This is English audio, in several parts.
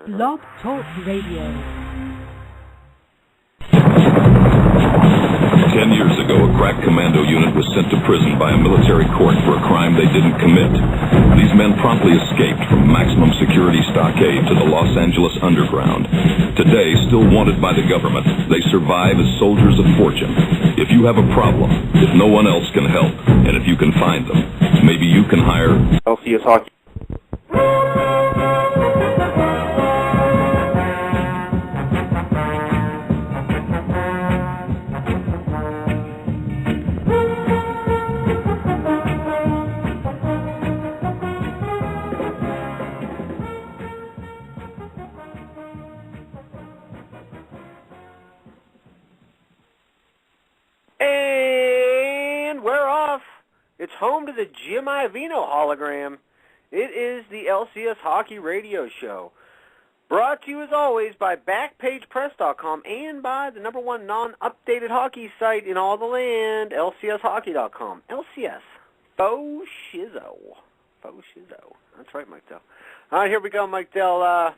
Blog Talk Radio. 10 years ago, a crack commando unit was sent to prison by a military court for a crime they didn't commit. These men promptly escaped from maximum security stockade to the Los Angeles underground. Today, still wanted by the government, they survive as soldiers of fortune. If you have a problem, if no one else can help, and if you can find them, maybe you can hire LCS Hockey. And we're off. It's home to the Jim Iovino hologram. It is the LCS Hockey Radio Show. Brought to you, as always, by BackpagePress.com and by the #1 non-updated hockey site in all the land, LCSHockey.com. LCS. Faux shizzo. Faux shizzo. That's right, Mike Dell. All right, here we go, Mike Dell.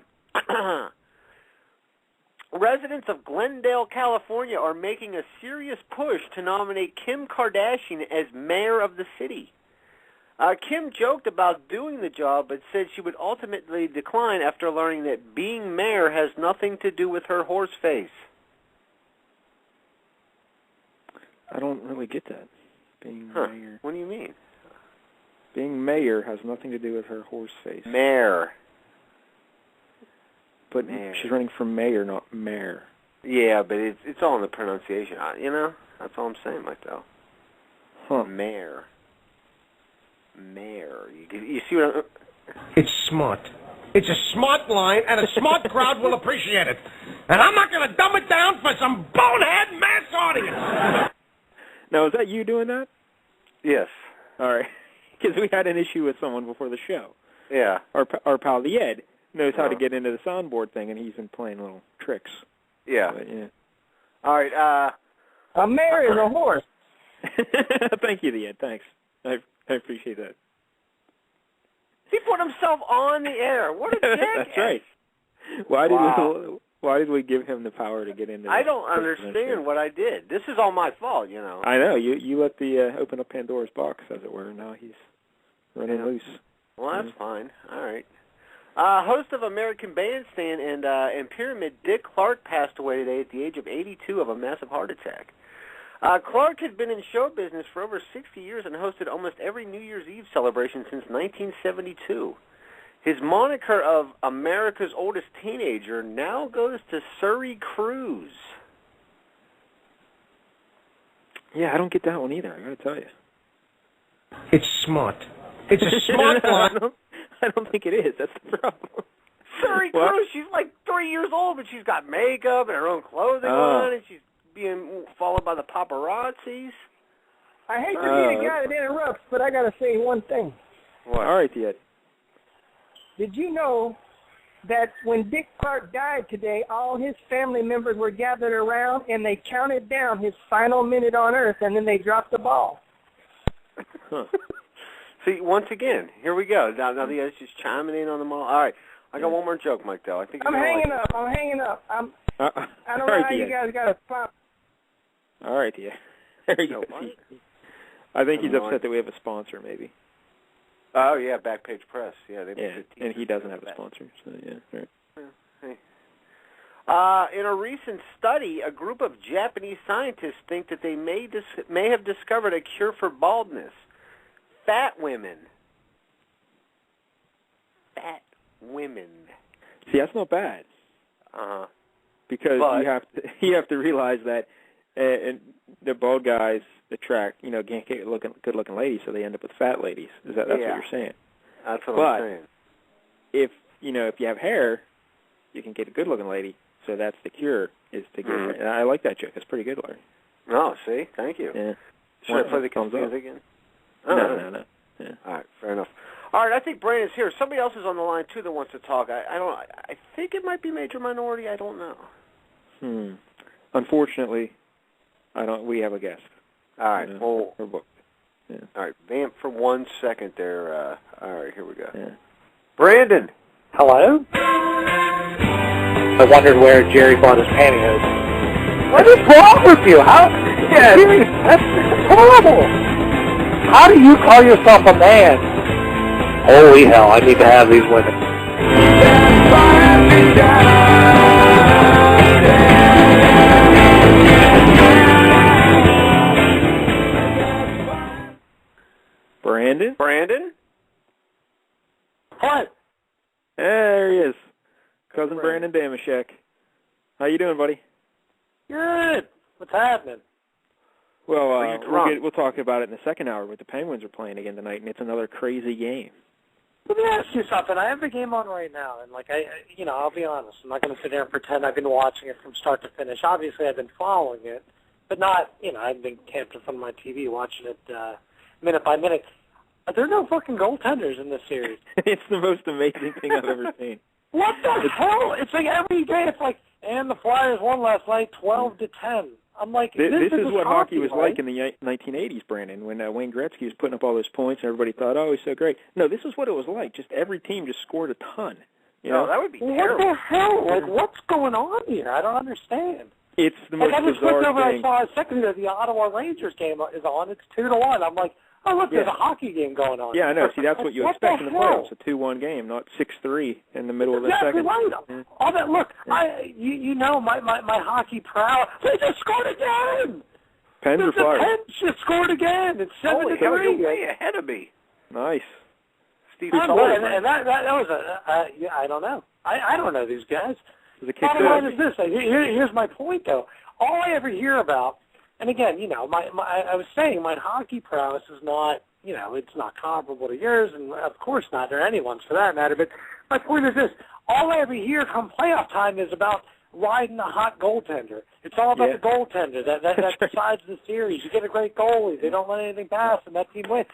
Residents of Glendale, California are making a serious push to nominate Kim Kardashian as mayor of the city. Kim joked about doing the job, but said she would ultimately decline after learning that being mayor has nothing to do with her horse face. I don't really get that. Being mayor. What do you mean? Being mayor has nothing to do with her horse face. Mayor. But mayor. She's running for mayor, not mayor. Yeah, but it's all in the pronunciation. You know? That's all I'm saying, Mike, though. Huh. Mayor. Mayor. You see what I'm... It's smart. It's a smart line, and a smart crowd will appreciate it. And I'm not going to dumb it down for some bonehead mass audience. Now, is that you doing that? Yes. All right. Because we had an issue with someone before the show. Yeah. Our pal, the Ed, knows how to get into the soundboard thing, and he's been playing little tricks. Yeah. But, yeah. All right. A mayor is a horse. Thank you, the Ed. Thanks. I appreciate that. He put himself on the air. What a dick. That's right. Why did we give him the power to get into? I don't understand what I did. This is all my fault, you know. I know. You let the open up Pandora's box, as it were. And now he's running loose. Well, that's fine. All right. Host of American Bandstand and Pyramid, Dick Clark, passed away today at the age of 82 of a massive heart attack. Clark had been in show business for over 60 years and hosted almost every New Year's Eve celebration since 1972. His moniker of America's oldest teenager now goes to Surrey Cruz. Yeah, I don't get that one either, I got to tell you. It's smart. It's a smart line. I don't think it is. That's the problem. Surrey Cruz, she's like 3 years old, but she's got makeup and her own clothing on, and she's being followed by the paparazzis. I hate to be the guy that interrupts, but I got to say one thing. What? All right, Ed. Did you know that when Dick Clark died today, all his family members were gathered around and they counted down his final minute on Earth, and then they dropped the ball? Huh. See, once again, here we go. Now the guy's just chiming in on the all. All right, I got one more joke, Mike, though. I'm hanging up. I don't know how you guys got a spot. All right, yeah. There you go. I think he's upset that we have a sponsor, maybe. Oh, yeah, Backpage Press. Yeah, and he doesn't have a sponsor, so yeah. Right. In a recent study, a group of Japanese scientists think that they may have discovered a cure for baldness. Fat women. Fat women. See, that's not bad. Uh-huh. Because you have to realize that and the bald guys attract, can't get good-looking ladies, so they end up with fat ladies. That's what you're saying? That's what I'm saying. If you have hair, you can get a good-looking lady. So that's the cure, is to get hair. And I like that joke. It's pretty good, Larry. Oh, see? Thank you. Yeah. Should I play the music again? No. Yeah. All right, fair enough. All right, I think Brandon's here. Somebody else is on the line, too, that wants to talk. I think it might be Major Minority. I don't know. Unfortunately, we have a guest. All right, well, we're booked. Yeah. All right, vamp for 1 second there. All right, here we go. Yeah. Brandon. Hello? I wondered where Jerry bought his pantyhose. What is wrong with you? That's horrible. How do you call yourself a man? Holy hell, I need to have these women. Brandon? What? There he is. Cousin Brandon Damashek. How you doing, buddy? Good. What's happening? Well, we'll talk about it in the second hour, but the Penguins are playing again tonight, and it's another crazy game. Let me ask you something. I have the game on right now, and I'll be honest. I'm not going to sit there and pretend I've been watching it from start to finish. Obviously, I've been following it, but not, I've been camped in front of my TV watching it minute by minute. There are no fucking goaltenders in this series. It's the most amazing thing I've ever seen. What the hell? It's like every day. It's like, and the Flyers won last night, 12-10. I'm like, this is what hockey was right? like in the 1980s, Brandon, when Wayne Gretzky was putting up all those points, and everybody thought, oh, he's so great. No, this is what it was like. Just every team just scored a ton. You know? That would be What terrible. the hell? Like, what's going on here? I don't understand. It's the most I just looked bizarre over. thing. I saw a second ago the Ottawa Rangers game is on. It's 2-1. I'm like, oh look, there's a hockey game going on. Yeah, I know. See, that's what you expect in the hell? playoffs—a 2-1 game, not 6-3 in the middle of the exactly second. Right. Mm-hmm. All that. Look, my hockey prowess. They just scored again. Pens or Flyers? Pens just scored again. It's 7-3. You're way ahead of me. Nice. Steve Sullivan. And that was I don't know. I don't know these guys. Bottom line is this. Here's my point, though. All I ever hear about, and again, I was saying my hockey prowess is not, it's not comparable to yours, and of course not, or anyone's for that matter. But my point is this: all I ever hear come playoff time is about riding a hot goaltender. It's all about the goaltender that decides the series. You get a great goalie; they don't let anything pass, and that team wins.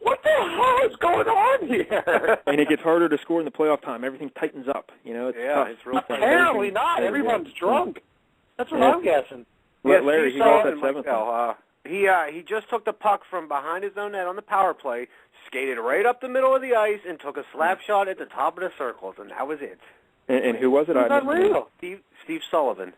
What the hell is going on here? And it gets harder to score in the playoff time. Everything tightens up. It's tough. It's real tough. Apparently not. Everyone's drunk. That's what I'm guessing. Larry, he got that seventh. He just took the puck from behind his own net on the power play, skated right up the middle of the ice, and took a slap shot at the top of the circles, and that was it. And who was it? Who's unreal? Steve Sullivan.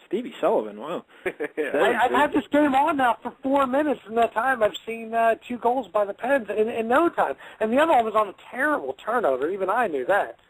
Stevie Sullivan, wow. I've had this game on now for 4 minutes. In that time, I've seen 2 goals by the Pens in no time. And the other one was on a terrible turnover. Even I knew that.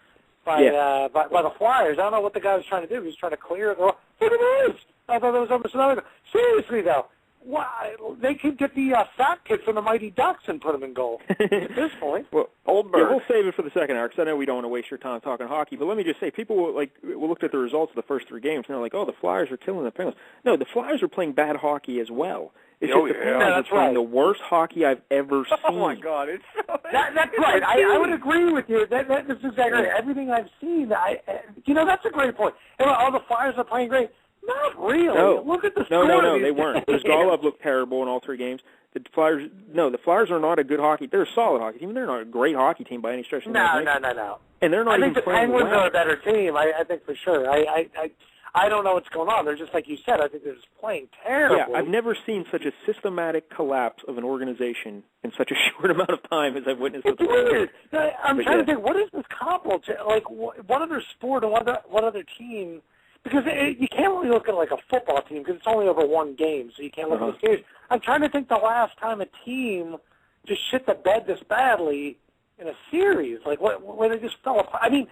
By the Flyers. I don't know what the guy was trying to do. He was trying to clear it. Look at this. I thought there was almost another. Seriously, though. Why, they could get the fat kid from the Mighty Ducks and put him in goal at this point. Well, we'll save it for the second hour because I know we don't want to waste your time talking hockey. But let me just say, people looked at the results of the first 3 games and they're like, "Oh, the Flyers are killing the Penguins." No, the Flyers are playing bad hocky as well. It's just the Penguins are playing the worst hockey I've ever seen. Oh my God, it's that's right. I would agree with you. That's exactly everything I've seen. That's a great point. Oh, the Flyers are playing great. Not really. No. Look at the score. No, they weren't. Golub looked terrible in all 3 games. The Flyers are not a good hockey. They're a solid hockey team. They're not a great hockey team by any stretch of the imagination. No. And they're not even playing well. I think the Penguins are a better team. I think for sure. I don't know what's going on. They're just like you said. I think they're just playing terribly. Yeah, I've never seen such a systematic collapse of an organization in such a short amount of time as I've witnessed. It's weird. I'm trying to think. What is this comparable to? Like, what other sport or what other team? Because you can't really look at like a football team because it's only over 1 game, so you can't look at the series. I'm trying to think the last time a team just shit the bed this badly in a series, like where they just fell apart. I mean,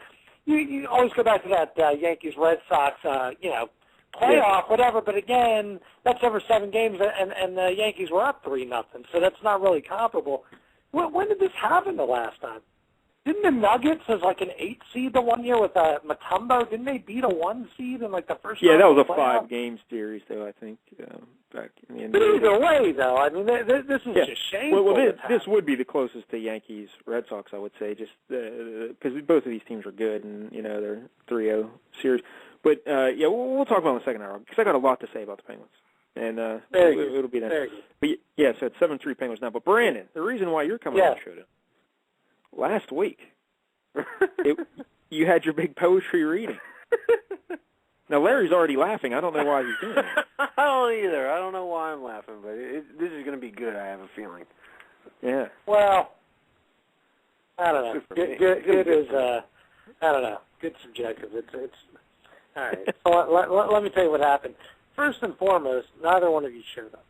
you always go back to that Yankees-Red Sox, playoff, whatever. But again, that's over 7 games, and the Yankees were up 3-0, so that's not really comparable. When did this happen the last time? Didn't the Nuggets as like an 8 seed the one year with Mutombo? Didn't they beat a 1 seed in like the first? Yeah, round that was of a the playoff? 5-game series, though. I think back in the end. But either way, though, I mean, this is just shameful. Well, this would be the closest to Yankees Red Sox, I would say, just because both of these teams are good, and they're 3-0 series. But we'll talk about it in the second hour because I got a lot to say about the Penguins. And it'll be nice. But yeah, so it's 7-3 Penguins now. But Brandon, the reason why you're coming on the show today. Last week, you had your big poetry reading. Now, Larry's already laughing. I don't know why he's doing it. I don't either. I don't know why I'm laughing, but this is going to be good, I have a feeling. Yeah. Well, I don't know. Good is, I don't know. Good subjective. All right. So let me tell you what happened. First and foremost, neither one of you showed up.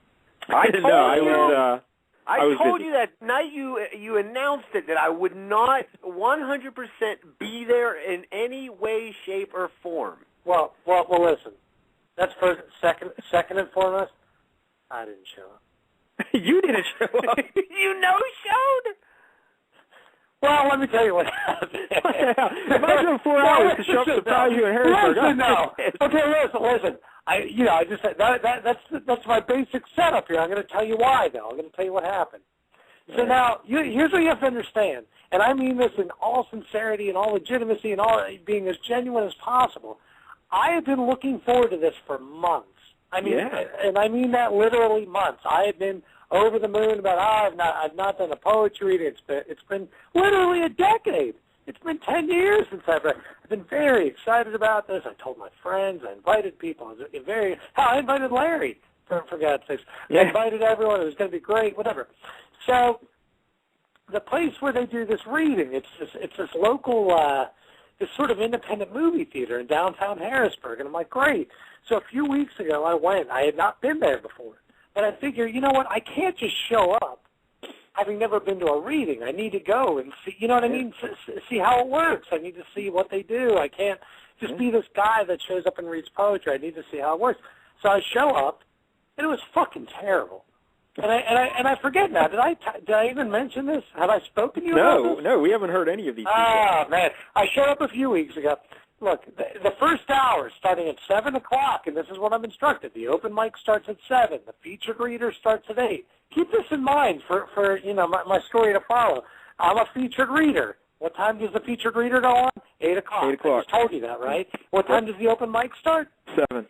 I didn't know. I was told busy. you that night you announced it that I would not 100% be there in any way, shape, or form. Well, listen. That's first. Second and foremost, I didn't show up. You didn't show up. You showed? Well, let me tell you what happened. Imagine 4 hours to show up to surprise you in Harrisburg. Listen, no. Okay, listen. I just said that's my basic setup here. I'm going to tell you why, though. I'm going to tell you what happened. So now, here's what you have to understand, and I mean this in all sincerity and all legitimacy and all being as genuine as possible. I have been looking forward to this for months. I mean, and I mean that literally months. I have been over the moon about I've not done a poetry reading. It's been literally a decade. It's been 10 years since I've been very excited about this. I told my friends. I invited people. I invited Larry, for God's sakes. I invited everyone. It was going to be great, whatever. So the place where they do this reading, it's this local, this sort of independent movie theater in downtown Harrisburg. And I'm like, great. So a few weeks ago I went. I had not been there before. But I figure, you know what, I can't just show up having never been to a reading. I need to go and see, you know what I mean, see how it works. I need to see what they do. I can't just be this guy that shows up and reads poetry. I need to see how it works. So I show up, and it was fucking terrible. And I forget now. Did I even mention this? Have I spoken to you about this? No, we haven't heard any of these people. Ah, man. I showed up a few weeks ago. Look, the first hour starting at 7 o'clock, and this is what I'm instructed. The open mic starts at 7. The featured reader starts at 8. Keep this in mind for my story to follow. I'm a featured reader. What time does the featured reader go on? 8 o'clock. 8 o'clock. I just told you that, right? What time does the open mic start? 7.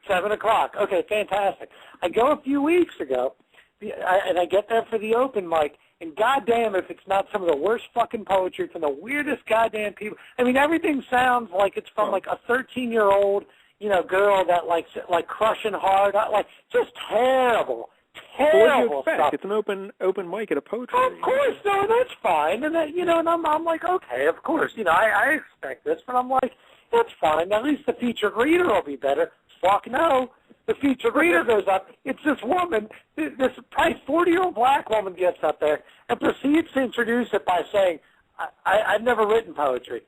7 o'clock. Okay, fantastic. I go a few weeks ago, and I get there for the open mic, and goddamn if it's not some of the worst fucking poetry from the weirdest goddamn people. I mean, everything sounds like it's from like a 13-year-old, girl that like crushing hard, like just terrible stuff. It's an open mic at a poetry. Of course, no, that's fine, and that and I'm like, okay, of course, I expect this, but I'm like, that's fine. At least the featured reader will be better. Fuck no. The featured reader goes up. It's this woman, this probably 40-year-old black woman gets up there and proceeds to introduce it by saying, I've never written poetry.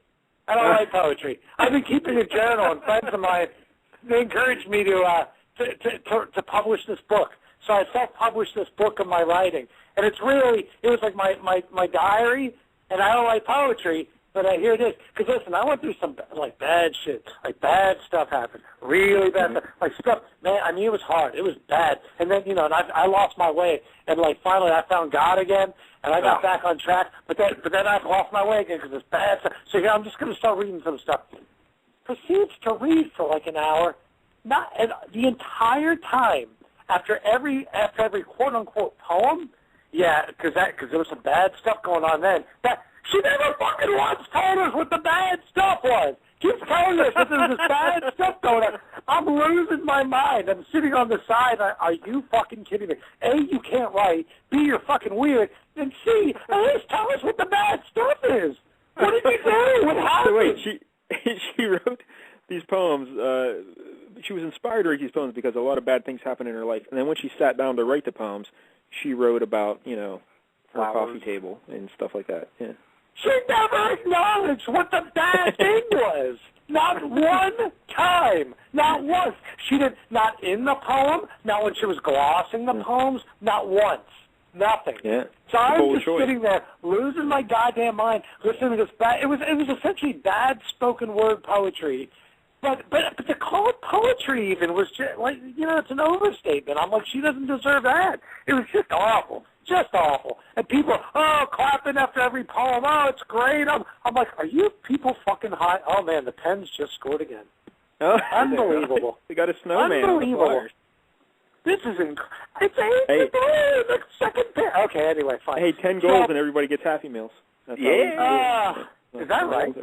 I don't write poetry. I've been keeping a journal, and friends of mine, they encouraged me to publish this book. So I self-published this book of my writing. And it was like my diary, and I don't write poetry, but I hear this. Because, listen, I went through some, bad shit. Bad stuff happened. Really bad stuff. Stuff, man, I mean, it was hard. It was bad. And then, and I lost my way. And, finally I found God again, and I got back on track. But then I lost my way again because it's bad stuff. So, I'm just going to start reading some stuff. Proceeds to read for, an hour. And the entire time, after every quote-unquote poem, because there was some bad stuff going on then, she never fucking once told us what the bad stuff was. Keeps telling us that there's this bad stuff going on. I'm losing my mind. I'm sitting on the side. Are you fucking kidding me? A, you can't write. B, you're fucking weird. And C, at least tell us what the bad stuff is. What did you do? What happened? So wait, she wrote these poems. She was inspired to write these poems because a lot of bad things happened in her life. And then when she sat down to write the poems, she wrote about, her coffee table and stuff like that. Yeah. She never acknowledged what the bad thing was. Not one time. Not once. She did not in the poem, not when she was glossing the poems, not once. Nothing. Yeah. So I was just sitting there losing my goddamn mind, listening to this bad. It was essentially bad spoken word poetry. But to call it poetry even was just it's an overstatement. I'm like, she doesn't deserve that. It was just awful. Just awful. And people, clapping after every poem. Oh, it's great. I'm like, are you people fucking high? Oh, man, the Pens just scored again. Oh, unbelievable. They got a snowman. Unbelievable. This is It's 8 the second pair. Okay, anyway, fine. Hey, 10 goals and everybody gets Happy Meals. That's is that right?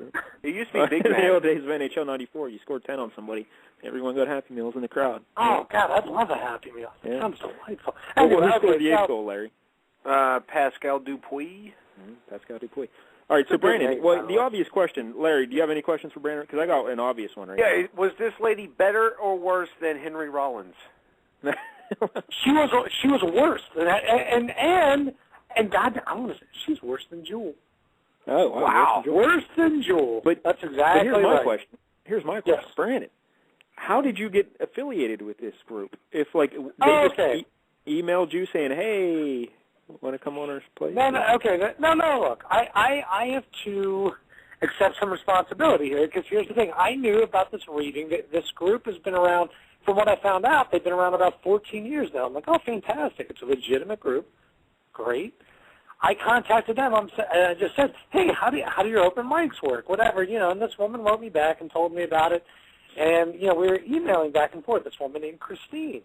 It used to be big in the old days of NHL '94, you scored 10 on somebody. Everyone got Happy Meals in the crowd. Oh, God, I'd love a Happy Meal. It sounds delightful. Who scored the 8th goal, Larry? Pascal Dupuis. Pascal Dupuis. All right, so Brandon, the obvious question, Larry, do you have any questions for Brandon? Because I got an obvious one right Yeah, was this lady better or worse than Henry Rollins? She was worse than that, and God, I'm gonna say she's worse than Jewel. Oh wow, worse than Jewel. But that's exactly here's my right. question. Here's my question, Yes. Brandon. How did you get affiliated with this group? If they just emailed you saying, "Hey, want to come on our place?" No. Look, I have to accept some responsibility here because here's the thing. I knew about this reading. This group has been around. From what I found out, they've been around about 14 years now. I'm like, oh, fantastic. It's a legitimate group. Great. I contacted them. And I just said, hey, how do your open mics work? Whatever, And this woman wrote me back and told me about it. And, we were emailing back and forth, this woman named Christine.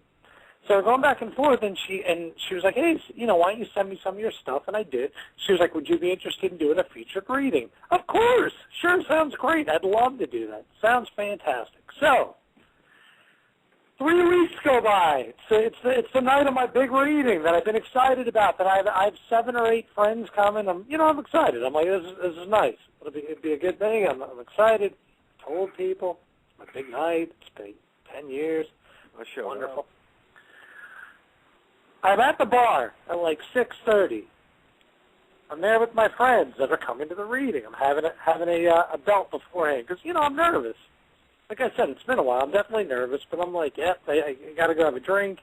So we're going back and forth, and she was like, hey, why don't you send me some of your stuff? And I did. She was like, would you be interested in doing a featured reading? Of course. Sure, sounds great. I'd love to do that. Sounds fantastic. So 3 weeks go by. It's the night of my big reading that I've been excited about. That I have 7 or 8 friends coming. I'm excited. I'm like, this is nice. It'd be a good thing. I'm excited. I told people it's my big night. It's been 10 years. Wonderful. I'm at the bar at like 6:30. I'm there with my friends that are coming to the reading. I'm having a belt beforehand because I'm nervous. Like I said, it's been a while. I'm definitely nervous, but I'm like, I got to go have a drink,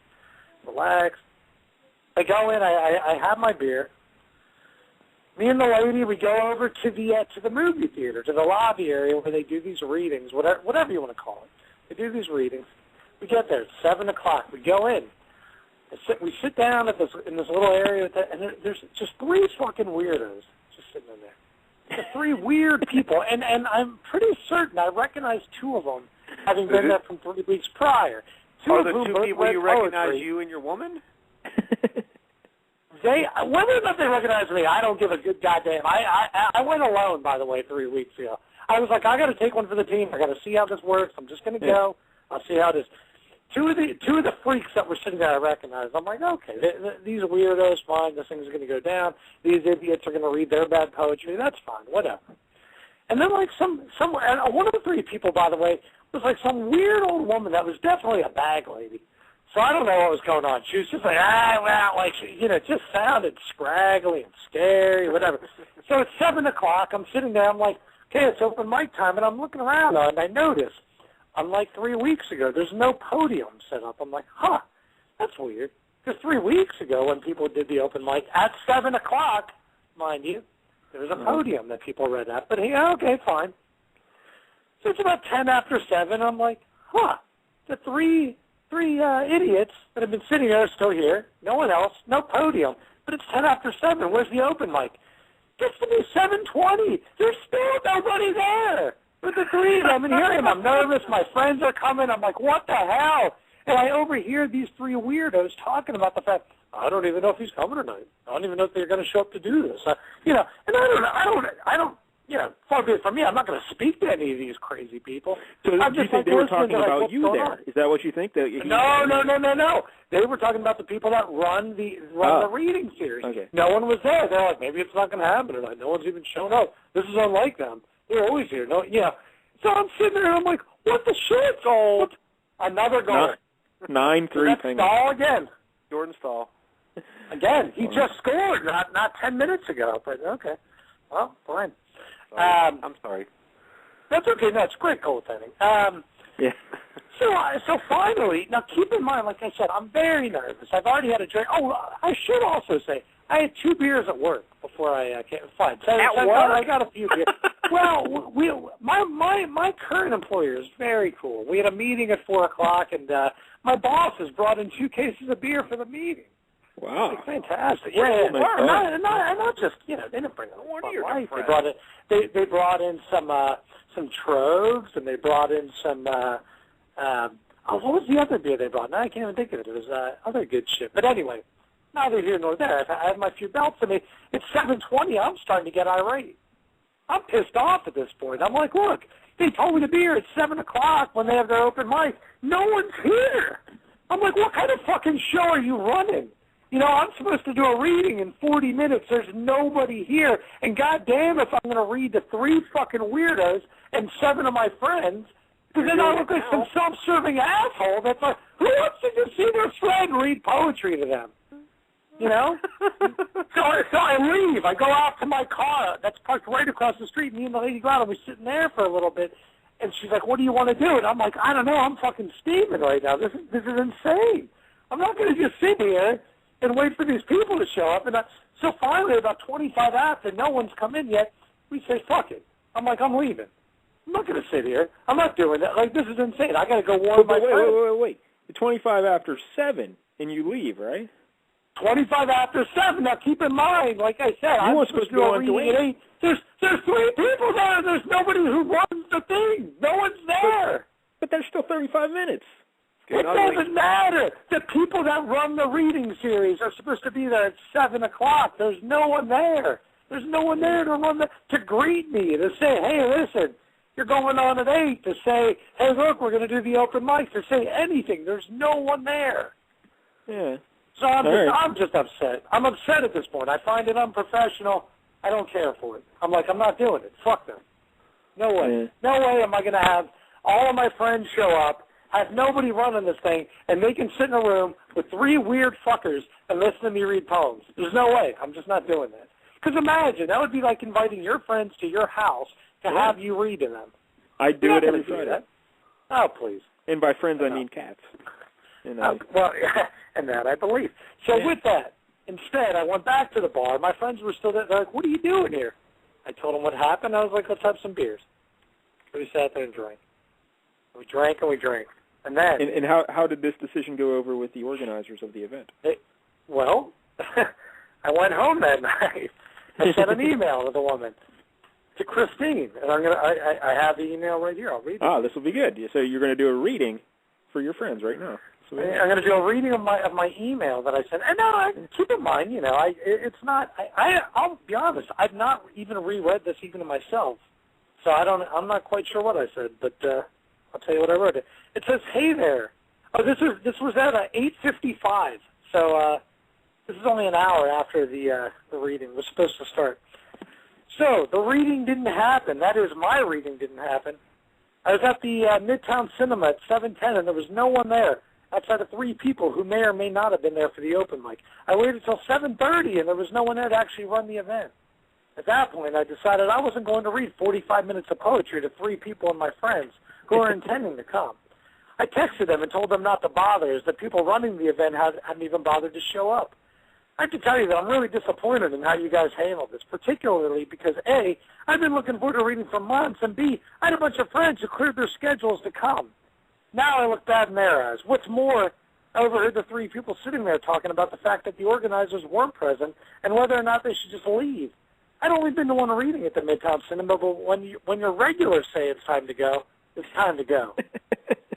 relax. I go in, I have my beer. Me and the lady, we go over to the movie theater, to the lobby area where they do these readings, whatever you want to call it. They do these readings. We get there at 7 o'clock. We go in. We sit down in this little area, and there's just 3 fucking weirdos just sitting in there. The 3 weird people, and I'm pretty certain I recognize 2 of them, having been there from 3 weeks prior. The 2 people you recognize you and your woman? Whether or not they recognize me, I don't give a good goddamn. I went alone, by the way, 3 weeks ago. I was like, I got to take one for the team. I got to see how this works. I'm just going to go. I'll see how it is. Two of the freaks that were sitting there I recognized. I'm like, okay, these are weirdos, fine. This thing's going to go down. These idiots are going to read their bad poetry. That's fine, whatever. And then like one of the 3 people, by the way, was like some weird old woman that was definitely a bag lady. So I don't know what was going on. She was just like, it just sounded scraggly and scary, whatever. So it's 7 o'clock. I'm sitting there. I'm like, okay, it's open mic time, and I'm looking around, and I notice. Unlike 3 weeks ago, there's no podium set up. I'm like, that's weird. Because 3 weeks ago when people did the open mic at 7 o'clock, mind you, there was a podium that people read at. But, okay, fine. So it's about 10 after 7. I'm like, the three idiots that have been sitting there are still here. No one else. No podium. But it's 10 after 7. Where's the open mic? Gets to be 7:20. There's still nobody there. With the 3 of them, and here I am. I'm nervous. My friends are coming. I'm like, what the hell? And I overhear these 3 weirdos talking about the fact, I don't even know if he's coming tonight. I don't even know if they're going to show up to do this. And I don't, far be it from me. I'm not going to speak to any of these crazy people. So do you think they were talking about you there? Is that what you think? No. They were talking about the people that run the reading series. Okay. No one was there. They're like, maybe it's not going to happen tonight. No one's even shown up. This is unlike them. They're always here. So I'm sitting there, and I'm like, what the shit? Gold. Another goal. 9-3 thing. Stahl again. Jordan Stahl. Again. He just scored not 10 minutes ago. But, okay. Well, fine. Sorry. I'm sorry. That's okay. No, it's great goaltending. Yeah. So finally, now keep in mind, like I said, I'm very nervous. I've already had a drink. Oh, I should also say, I had 2 beers at work before I came. Fine. So I got a few beers. Well, my current employer is very cool. We had a meeting at 4 o'clock, and my boss has brought in 2 cases of beer for the meeting. Wow. Like, fantastic. Yeah. And not just, they didn't bring in one life. They brought in some Trogs, and they brought in some, what was the other beer they brought? Now I can't even think of it. It was other good shit. But anyway, neither here nor there. I have my few belts, and it's 7:20. I'm starting to get irate. I'm pissed off at this point. I'm like, look, they told me to be here at 7 o'clock when they have their open mic. No one's here. I'm like, what kind of fucking show are you running? You know, I'm supposed to do a reading in 40 minutes. There's nobody here. And goddamn if I'm going to read to 3 fucking weirdos and 7 of my friends, because then I look like some self-serving asshole that's like, who wants to just see their friend read poetry to them? You know? so I leave. I go out to my car that's parked right across the street. Me and the lady go out, and we're sitting there for a little bit. And she's like, what do you want to do? And I'm like, I don't know. I'm fucking steaming right now. This is insane. I'm not going to just sit here and wait for these people to show up. And so finally, about 25 after, no one's come in yet, we say, fuck it. I'm like, I'm leaving. I'm not going to sit here. I'm not doing that. Like, this is insane. I got to go warn my friends. Wait. 25 after 7, and you leave, right? 25 after 7. Now, keep in mind, like I said, I'm supposed to do a reading at 8. There's 3 people there. There's nobody who runs the thing. No one's there. But there's still 35 minutes. It doesn't matter. The people that run the reading series are supposed to be there at 7 o'clock. There's no one there. There's no one there to greet me, to say, hey, listen, you're going on at 8, to say, hey, look, we're going to do the open mic, to say anything. There's no one there. Yeah. So I'm just upset. I'm upset at this point. I find it unprofessional. I don't care for it. I'm like, I'm not doing it. Fuck them. No way. Yeah. No way am I going to have all of my friends show up, have nobody running this thing, and they can sit in a room with 3 weird fuckers and listen to me read poems. There's no way. I'm just not doing that. Because imagine, that would be like inviting your friends to your house to have you read to them. I do it every Friday. Oh, please. And by friends, I mean cats. Well, and that I believe. So with that, instead, I went back to the bar. My friends were still there. They're like, what are you doing here? I told them what happened. I was like, let's have some beers. So we sat there and drank. We drank and we drank. And then... And how did this decision go over with the organizers of the event? Well, I went home that night. I sent an email to the woman, to Christine, and I have the email right here. I'll read it. Ah, this will be good. So you're going to do a reading for your friends right now. So I'm going to do a reading of my email that I sent. And keep in mind, you know, it's not. I'll be honest. I've not even reread this even to myself, so I'm not quite sure what I said, but I'll tell you what I wrote. It says, "Hey there." Oh, this was at 8:55. So this is only an hour after the reading was supposed to start. So the reading didn't happen. That is, my reading didn't happen. I was at the Midtown Cinema at 7:10, and there was no one there outside of 3 people who may or may not have been there for the open mic. I waited until 7:30, and there was no one there to actually run the event. At that point, I decided I wasn't going to read 45 minutes of poetry to 3 people and my friends who were intending to come. I texted them and told them not to bother, as the people running the event hadn't even bothered to show up. I have to tell you that I'm really disappointed in how you guys handled this, particularly because, A, I've been looking forward to reading for months, and B, I had a bunch of friends who cleared their schedules to come. Now I look bad in their eyes. What's more, I overheard the 3 people sitting there talking about the fact that the organizers weren't present and whether or not they should just leave. I'd only been to one reading at the Midtown Cinema, but when your regulars say it's time to go, it's time to go.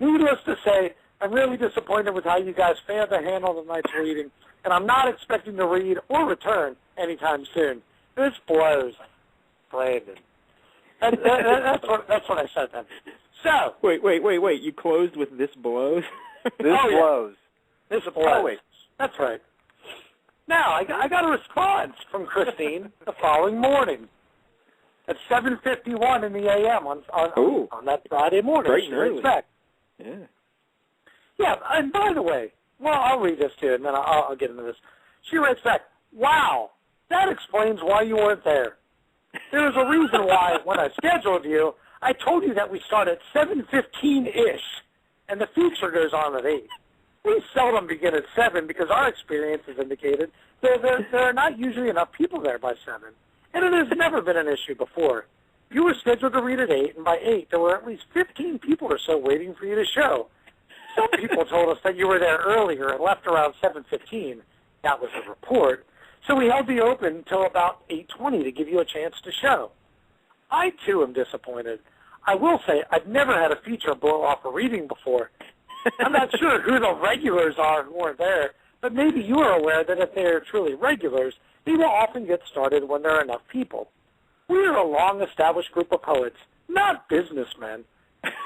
Needless to say, I'm really disappointed with how you guys failed to handle tonight's reading, and I'm not expecting to read or return anytime soon. This blows, Brandon. That's what I said then. So wait! You closed with "this blows." This blows. This blows. That's right. Now I got a response from Christine the following morning at 7:51 in the a.m. on that Friday morning. Bright and early. Yeah. Yeah, and by the way, well, I'll read this too, and then I'll get into this. She writes back, "Wow, that explains why you weren't there. There was a reason why, when I scheduled you, I told you that we start at 7:15-ish, and the feature goes on at 8. We seldom begin at 7 because our experience has indicated there are not usually enough people there by 7, and it has never been an issue before. You were scheduled to read at 8, and by 8 there were at least 15 people or so waiting for you to show. Some people told us that you were there earlier and left around 7:15. That was the report. So we held the open until about 8:20 to give you a chance to show. I, too, am disappointed. I will say I've never had a feature blow off a reading before. I'm not sure who the regulars are who weren't there, but maybe you are aware that if they are truly regulars, they will often get started when there are enough people. We are a long-established group of poets, not businessmen.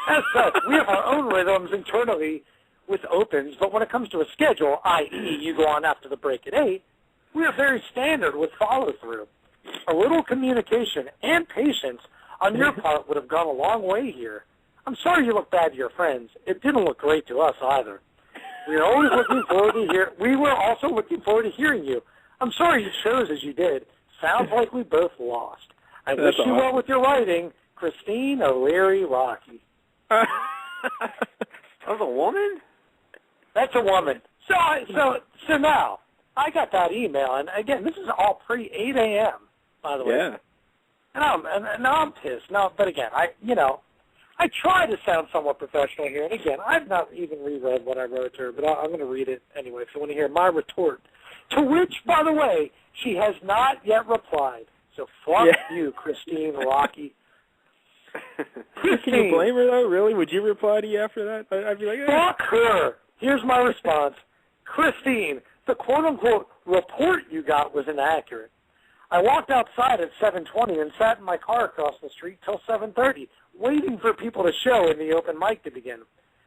As such, we have our own rhythms internally with opens, but when it comes to a schedule, i.e. you go on after the break at 8, we are very standard with follow-through. A little communication and patience on your part would have gone a long way here. I'm sorry you look bad to your friends. It didn't look great to us either. We were always looking forward to We were also looking forward to hearing you. I'm sorry you chose as you did. Sounds like we both lost. I wish you well with your writing, Christine O'Leary Rocky. That was a woman? That's a woman. So now, I got that email, and again, this is all pre-8 a.m., by the way. Yeah. And now I'm pissed. But again, I try to sound somewhat professional here, and again, I've not even reread what I wrote to her, but I'm going to read it anyway if you want to hear my retort. To which, by the way, she has not yet replied. So fuck you, Christine Rocky. Can you blame her, though? Really? Would you reply to you after that? I'd be like, fuck her. Here's my response. Christine, the quote-unquote report you got was inaccurate. I walked outside at 7:20 and sat in my car across the street till 7:30, waiting for people to show and the open mic to begin.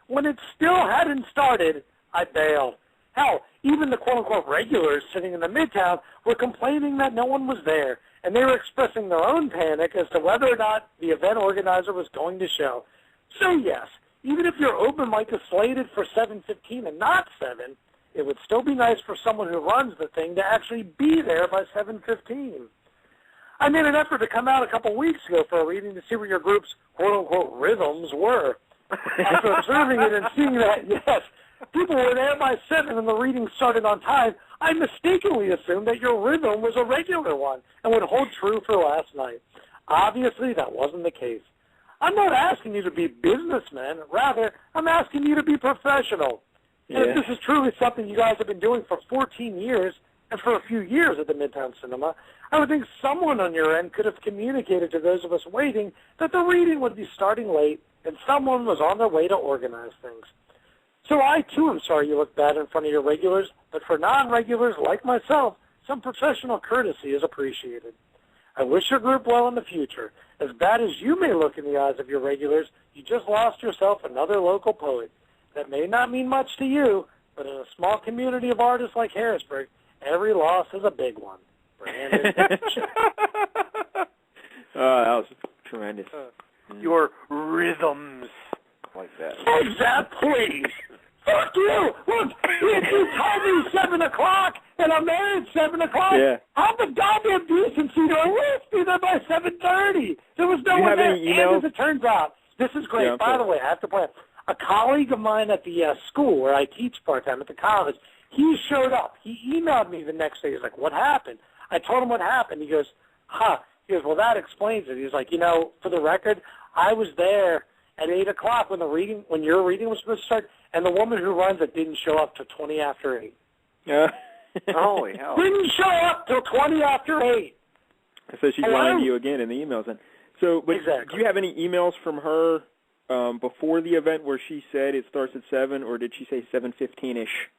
When it still hadn't started, I bailed. Hell, even the quote-unquote regulars sitting in the Midtown were complaining that no one was there, and they were expressing their own panic as to whether or not the event organizer was going to show. So yes, even if your open mic is slated for 7:15 and not 7, it would still be nice for someone who runs the thing to actually be there by 7:15. I made an effort to come out a couple weeks ago for a reading to see what your group's quote-unquote rhythms were. After observing it and seeing that, yes, people were there by 7 and the reading started on time, I mistakenly assumed that your rhythm was a regular one and would hold true for last night. Obviously, that wasn't the case. I'm not asking you to be businessmen. Rather, I'm asking you to be professional. Yeah. And if this is truly something you guys have been doing for 14 years and for a few years at the Midtown Cinema, I would think someone on your end could have communicated to those of us waiting that the reading would be starting late and someone was on their way to organize things. So I, too, am sorry you look bad in front of your regulars, but for non-regulars like myself, some professional courtesy is appreciated. I wish your group well in the future. As bad as you may look in the eyes of your regulars, you just lost yourself another local poet. That may not mean much to you, but in a small community of artists like Harrisburg, every loss is a big one. Brandon. Oh, that was tremendous. Your rhythms. Like that. Exactly. Fuck you. Look, if you told me 7 o'clock and I'm there at 7 o'clock, have the goddamn decency to at least be there by 7:30. There was no one there. And as it turns out, this is great. By the way, I have to point out, a colleague of mine at the school where I teach part-time at the college, he showed up. He emailed me the next day. He's like, what happened? I told him what happened. He goes, He goes, well, that explains it. He's like, for the record, I was there at 8 o'clock when your reading was supposed to start, and the woman who runs it didn't show up till 20 after 8. Yeah. Holy hell. Didn't show up till 20 after 8. So she's lying to you again in the emails then. So, but exactly. Do you have any emails from her before the event where she said it starts at 7, or did she say 7:15-ish?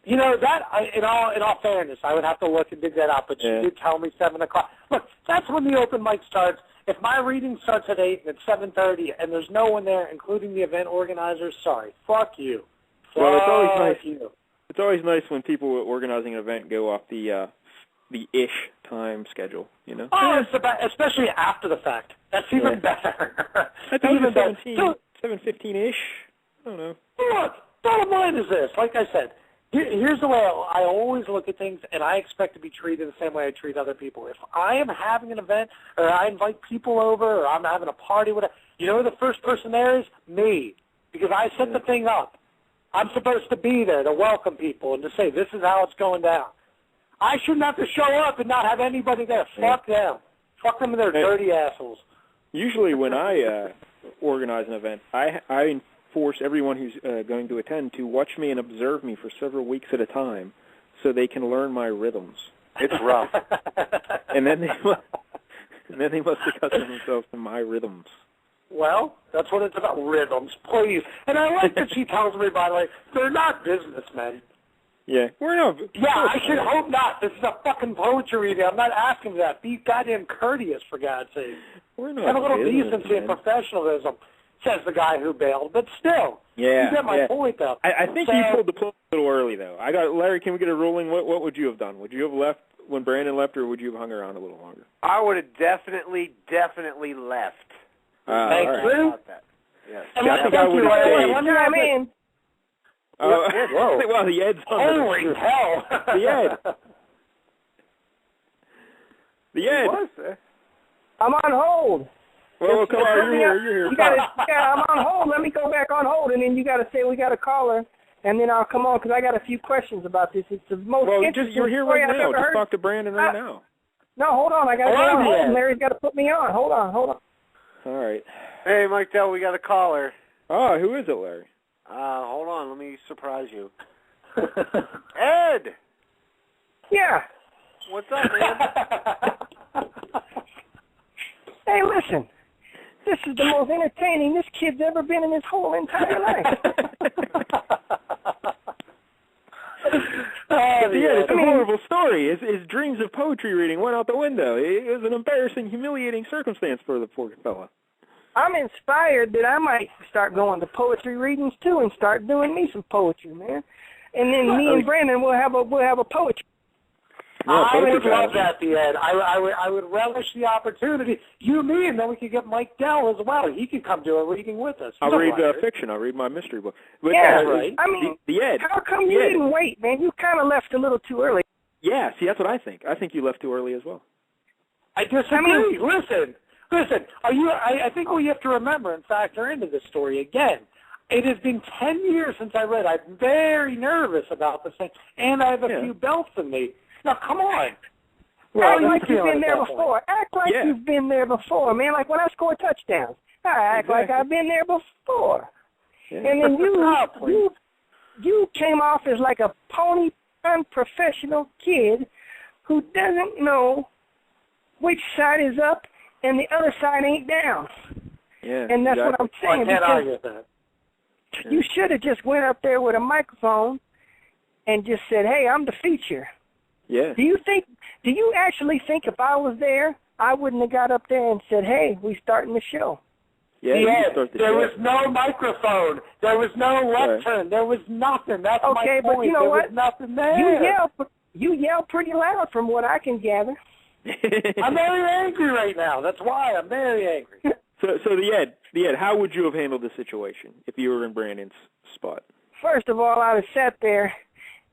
In all fairness, I would have to look and dig that out, but she did tell me 7 o'clock. Look, that's when the open mic starts. If my reading starts at 8 and it's 7:30 and there's no one there, including the event organizers, sorry, fuck you. Well, it's always nice. You. It's always nice when people organizing an event go off the ish time schedule, Oh, especially after the fact. That's even better. That's even better. 7:15-ish. I don't know. Look, bottom line is this. Like I said, here's the way I always look at things, and I expect to be treated the same way I treat other people. If I am having an event, or I invite people over, or I'm having a party, whatever, who the first person there is? Me. Because I set the thing up. I'm supposed to be there to welcome people and to say, this is how it's going down. I shouldn't have to show up and not have anybody there. Fuck them. Fuck them and their dirty assholes. Usually when I organize an event, I force everyone who's going to attend to watch me and observe me for several weeks at a time so they can learn my rhythms. It's rough. and then they must accustom themselves to my rhythms. Well, that's what it's about, rhythms, please. And I like that she tells me, by the way, they're not businessmen. Yeah, we're not. Yeah, I should hope not. This is a fucking poetry reading. I'm not asking for that. Be goddamn courteous, for God's sake. We're not. Have a little decency and professionalism. says the guy who bailed. But still, Yeah, you get my point, though. I think you pulled the plug a little early, though. Larry, can we get a ruling? What would you have done? Would you have left when Brandon left, or would you have hung around a little longer? I would have definitely left. Thank you. Yes. I think I would have stayed. I mean, Whoa. Well, the Ed's on Holy hell. The Ed. The Ed. I'm on hold. Well, come on, you're here. I'm on hold. Let me go back on hold, and then you got to say we got a caller, and then I'll come on because I got a few questions about this. It's the most interesting you're here story right I've now. ever Just heard. talk to Brandon right now. No, hold on. I got to get on hold. Larry's got to put me on. Hold on. All right. Hey, Mike Dell, we got a caller. Oh, who is it, Larry? Hold on. Let me surprise you. Ed! Yeah. What's up, man? Hey, listen. This is the most entertaining this kid's ever been in his whole entire life. It's a horrible story. His dreams of poetry reading went out the window. It was an embarrassing, humiliating circumstance for the poor fella. I'm inspired that I might start going to poetry readings too and start doing me some poetry, man. And then me and Brandon will have a poetry. I would love that, Ed. I would relish the opportunity. You, me, and then we could get Mike Dell as well. He could come do a reading with us. I'll read fiction. I'll read my mystery book. But, yeah, right. I mean, the Ed. How come you didn't wait, man? You kind of left a little too early. Yeah, see, that's what I think. I think you left too early as well. I disagree. Listen. I think what you have to remember and factor into this story again. It has been 10 years since I read. I'm very nervous about this thing, and I have a few belts in me. Now, come on. Act like you've been there before. Act like you've been there before, man. Like when I score touchdowns. I act like I've been there before. Yeah. And then you came off as like a pony unprofessional kid who doesn't know which side is up and the other side ain't down. Yeah, and that's what I'm saying. I can't argue with that. You should have just went up there with a microphone and just said, "Hey, I'm the feature." Yeah. Do you actually think if I was there, I wouldn't have got up there and said, "Hey, we starting the show"? Yeah. There was no microphone. There was no lectern. There was nothing. That's my point. But you know there what? Was nothing there. You yell pretty loud from what I can gather. I'm very angry right now. That's why I'm very angry. So the Ed, how would you have handled the situation if you were in Brandon's spot? First of all, I'd have sat there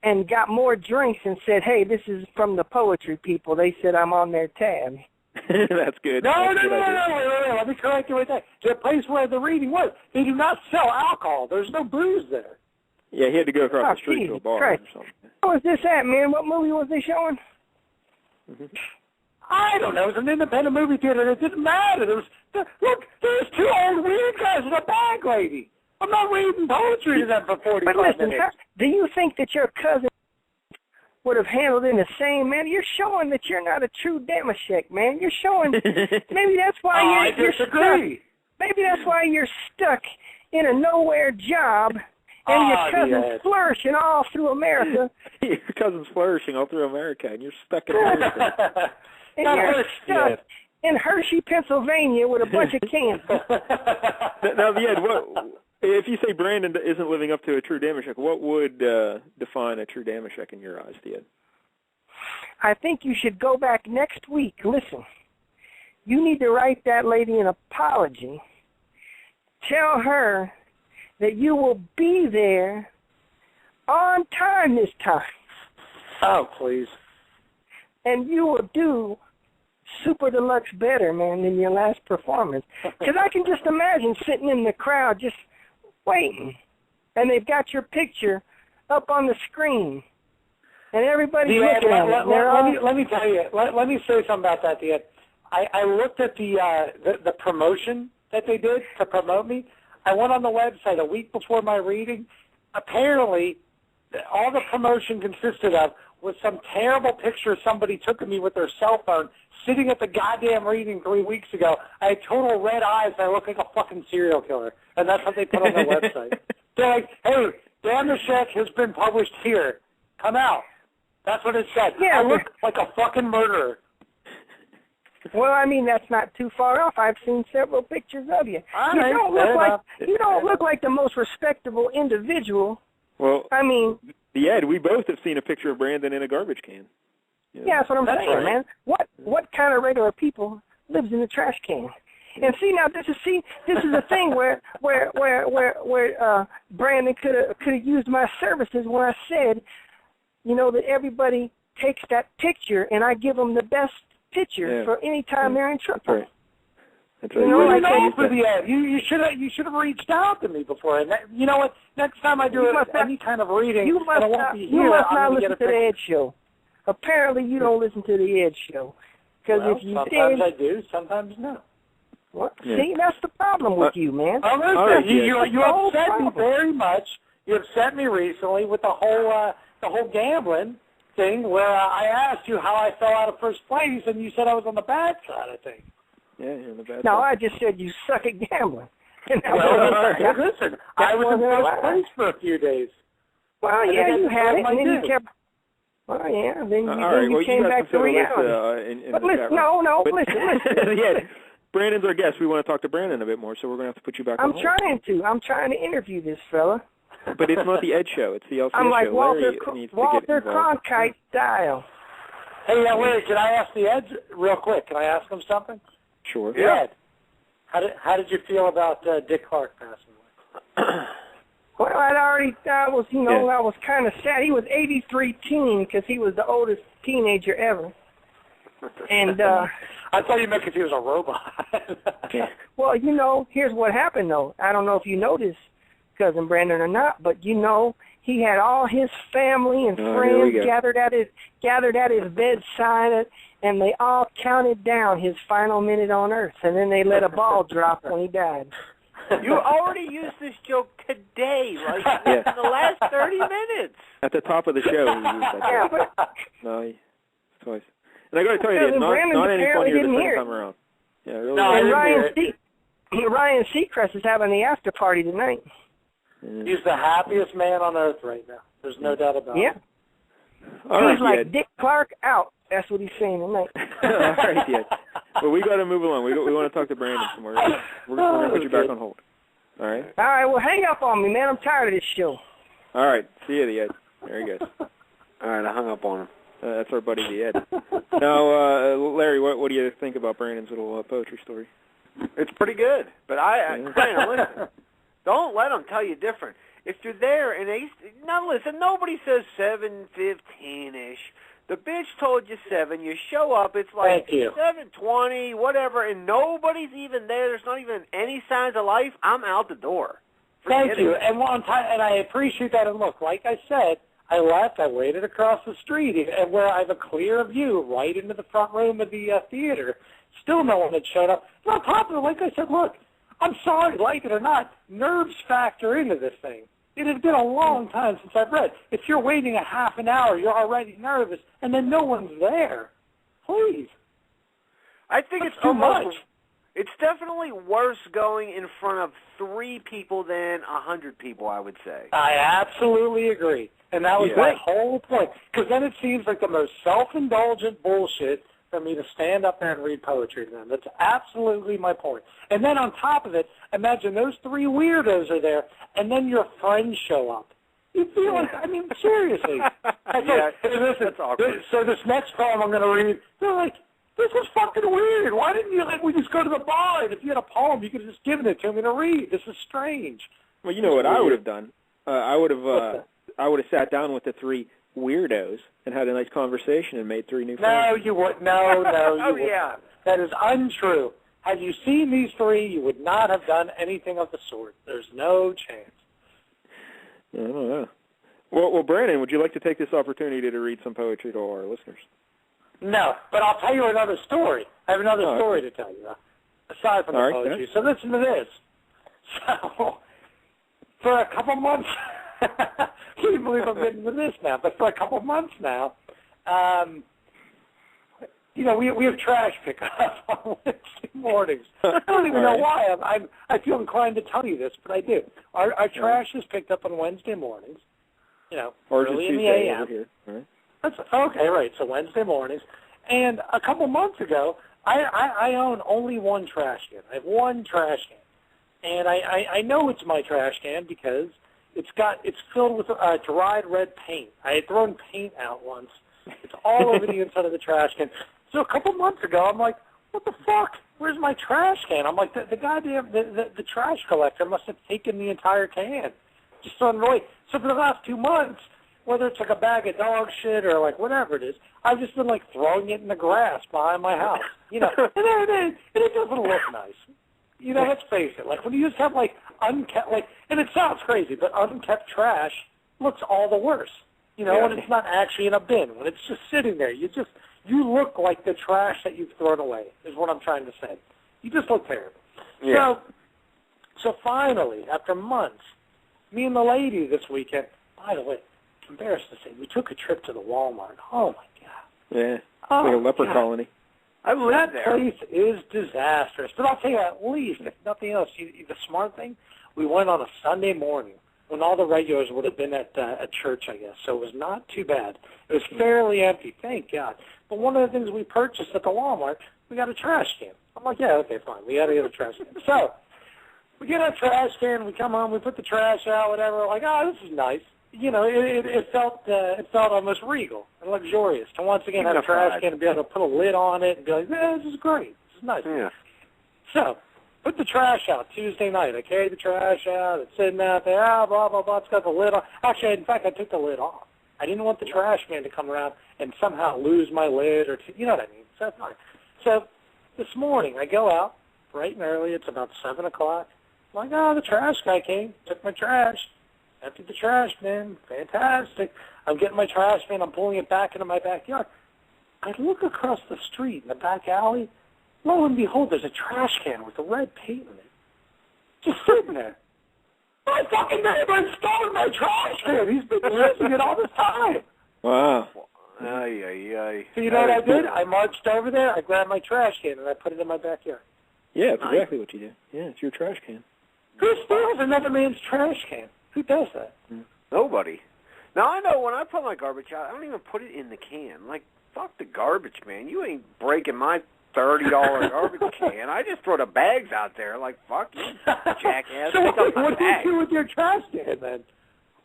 and got more drinks and said, "Hey, this is from the poetry people. They said I'm on their tab." That's good. No. Wait. Let me correct you right there. The place where the reading was, they do not sell alcohol. There's no booze there. Yeah, he had to go across the street to a bar or something. What was this at, man? What movie was they showing? Mm-hmm. I don't know. It was an independent movie theater. It didn't matter. Look, there's two old weird guys and a bag lady. I'm not reading poetry to them for 45 minutes. Do you think that your cousin would have handled it in the same manner? You're showing that you're not a true Damashek, man. You're showing maybe that's why you're stuck. Maybe that's why you're stuck in a nowhere job and your cousin's flourishing all through America. Your cousin's flourishing all through America, and you're stuck in America. And you're stuck in Hershey, Pennsylvania with a bunch of cans. Now, Ed, if you say Brandon isn't living up to a true Damashek, what would define a true Damashek in your eyes, Ed? I think you should go back next week. Listen, you need to write that lady an apology. Tell her that you will be there on time this time. Oh, please. And you will do super deluxe better, man, than your last performance. Because I can just imagine sitting in the crowd just waiting, and they've got your picture up on the screen, and everybody's looking at it. Let me tell you. Let me say something about that, Ed. I looked at the promotion that they did to promote me. I went on the website a week before my reading. Apparently, all the promotion consisted of was some terrible picture somebody took of me with their cell phone sitting at the goddamn reading 3 weeks ago. I had total red eyes and I looked like a fucking serial killer. And that's what they put on their website. They're like, "Hey, Damashek has been published here. Come out." That's what it said. Yeah, I look like a fucking murderer. Well, I mean, that's not too far off. I've seen several pictures of you. You don't look like the most respectable individual. Well, I mean, Ed, we both have seen a picture of Brandon in a garbage can. You know? Yeah, that's what I'm saying, man. What kind of regular people lives in a trash can? And see, now this is a thing where Brandon could have used my services when I said, that everybody takes that picture and I give them the best picture for any time they're in trouble. Right. That's right. You should have reached out to me before. And you know what? Next time I do any kind of reading, you must not listen to the Ed Show. Apparently, you don't listen to the Ed Show. Because if you sometimes I do, sometimes no. Well, see, that's the problem with you, man. You upset me very much. You upset me recently with the whole gambling thing, where I asked you how I fell out of first place, and you said I was on the bad side, I think. Yeah, you're on the bad side. No, I just said you suck at gambling. Listen, I was in first place for a few days. Well, yeah, you had it, and then you kept... Well, yeah, then you came back to reality. But listen, listen. Yeah, Brandon's our guest. We want to talk to Brandon a bit more, so we're going to have to put you back on hold. I'm trying to interview this fella. But it's not the Ed Show. It's the LCS I'm like show. Walter Cronkite style. Hey, Larry, can I ask the Ed real quick? Can I ask him something? Sure. Yeah. Ed, how did you feel about Dick Clark passing away? Well, I was kind of sad. He was 83 teen because he was the oldest teenager ever. And I thought you meant because he was a robot. Well, here's what happened, though. I don't know if you noticed, Cousin Brandon, or not, but he had all his family and friends gathered at his bedside, and they all counted down his final minute on Earth, and then they let a ball drop when he died. You already used this joke today, in the last 30 minutes. At the top of the show, he used that joke. No, twice. And I got to tell you, not any funnier the second time around. Yeah, really. No, and Ryan Seacrest is having the after party tonight. He's the happiest man on earth right now. There's no doubt about it. Yeah. He's like Dick Clark out. That's what he's saying tonight. All right, yeah. Well, we got to move along. We want to talk to Brandon some more. We're going to put you back on hold. All right? All right, well, hang up on me, man. I'm tired of this show. All right. See you, the Ed. There he goes. All right, I hung up on him. That's our buddy, the Ed. Now, Larry, what do you think about Brandon's little poetry story? It's pretty good. But Brandon, listen. Don't let them tell you different. If you're there and now listen, nobody says 7:15-ish. The bitch told you 7. You show up. It's like 7:20, whatever, and nobody's even there. There's not even any signs of life. I'm out the door. Thank you. And I appreciate that. And look, like I said, I left. I waited across the street, and where I have a clear view right into the front room of the theater. Still, no one had showed up. And on top of it, like I said, look, I'm sorry, like it or not, nerves factor into this thing. It has been a long time since I've read. If you're waiting a half an hour, you're already nervous, and then no one's there. Please. I think it's too much. It's definitely worse going in front of 3 people than 100 people, I would say. I absolutely agree. And that was my whole point. Because then it seems like the most self-indulgent bullshit for me to stand up there and read poetry to them. That's absolutely my point. And then on top of it, imagine those 3 weirdos are there, and then your friends show up. You feel like, I mean, seriously. Listen, that's awkward. So this next poem I'm going to read, they're like, this is fucking weird. Why didn't you let me just go to the bar? And if you had a poem, you could have just given it to me to read. This is strange. Well, you know what I would have done? I would have sat down with the 3 weirdos and had a nice conversation and made 3 new friends. No, you wouldn't. No, you wouldn't. Yeah. That is untrue. Had you seen these 3, you would not have done anything of the sort. There's no chance. I don't know. Well, Brandon, would you like to take this opportunity to read some poetry to our listeners? No, but I'll tell you another story. I have another story to tell you, aside from the poetry. So listen to this. So, for a couple months, I can't believe I'm getting to this now, but for a couple months now, we have trash pickup on Wednesday mornings. I don't even know why. I feel inclined to tell you this, but I do. Our trash is picked up on Wednesday mornings, or early just in the Tuesday a.m. over here. Right. Okay, right. So Wednesday mornings. And a couple months ago, I own only one trash can. I have one trash can, and I know it's my trash can because it's filled with dried red paint. I had thrown paint out once. It's all over the inside of the trash can. So a couple months ago, I'm like, what the fuck? Where's my trash can? I'm like, the goddamn the trash collector must have taken the entire can, just thrown it away. So for the last 2 months, whether it's like a bag of dog shit or like whatever it is, I've just been like throwing it in the grass behind my house, and it doesn't look nice. Let's face it. Like when you just have like unkept, and it sounds crazy, but unkept trash looks all the worse. When it's not actually in a bin, when it's just sitting there, you look like the trash that you've thrown away. Is what I'm trying to say. You just look terrible. Yeah. So finally, after months, me and the lady this weekend. By the way, embarrassed to say, we took a trip to the Walmart. Oh my God. Yeah. Like a leper colony. I lived there. That place is disastrous. But I'll tell you, at least, if nothing else, the smart thing, we went on a Sunday morning when all the regulars would have been at church, I guess. So it was not too bad. It was fairly empty, thank God. But one of the things we purchased at the Walmart, we got a trash can. I'm like, yeah, okay, fine. We got to get a trash can. So we get our trash can. We come home. We put the trash out, whatever. We're like, oh, this is nice. It felt almost regal and luxurious to once again have a trash can and be able to put a lid on it and be like, yeah, this is great. This is nice. Yeah. So, put the trash out Tuesday night. I carried the trash out. It's sitting out there. Blah, blah, blah. It's got the lid on. Actually, in fact, I took the lid off. I didn't want the trash man to come around and somehow lose my lid or, you know what I mean. So, that's fine. So, this morning, I go out bright and early. It's about 7 o'clock. I'm like, oh, the trash guy came, took my trash. Emptied the trash bin. Fantastic. I'm getting my trash bin. I'm pulling it back into my backyard. I look across the street in the back alley. Lo and behold, there's a trash can with the red paint in it. Just sitting there. My fucking neighbor stole my trash can. He's been using it all this time. Wow. Ay, ay, ay. So you know what I did? I marched over there. I grabbed my trash can, and I put it in my backyard. Yeah, that's exactly what you do. Yeah, it's your trash can. Who steals another man's trash can? Who does that? Nobody. Now, I know when I put my garbage out, I don't even put it in the can. Like, fuck the garbage, man. You ain't breaking my $30 garbage can. I just throw the bags out there. Like, fuck you, jackass. So what do you do with your trash can, then?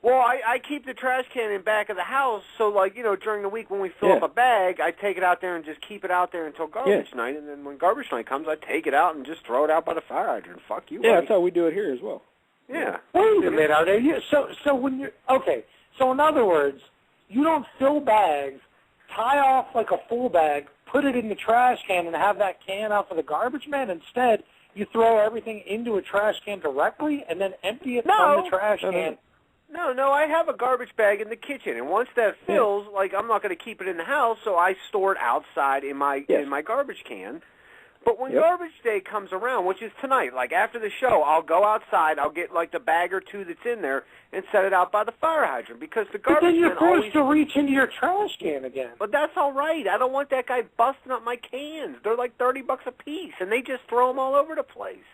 Well, I keep the trash can in back of the house, so, like, during the week when we fill up a bag, I take it out there and just keep it out there until garbage night, and then when garbage night comes, I take it out and just throw it out by the fire hydrant. Fuck you, Yeah, that's how we do it here as well. Yeah. Wait a minute, are there? So when you're okay. So in other words, you don't fill bags, tie off like a full bag, put it in the trash can, and have that can out for the garbage man. Instead, you throw everything into a trash can directly, and then empty it from the trash can. No, I have a garbage bag in the kitchen, and once that fills, like I'm not going to keep it in the house, so I store it outside in my garbage can. But when garbage day comes around, which is tonight, like after the show, I'll go outside, I'll get like the bag or two that's in there and set it out by the fire hydrant because the garbage But then you're forced always... to reach into your trash can again. But that's all right. I don't want that guy busting up my cans. They're like $30 a piece, and they just throw them all over the place.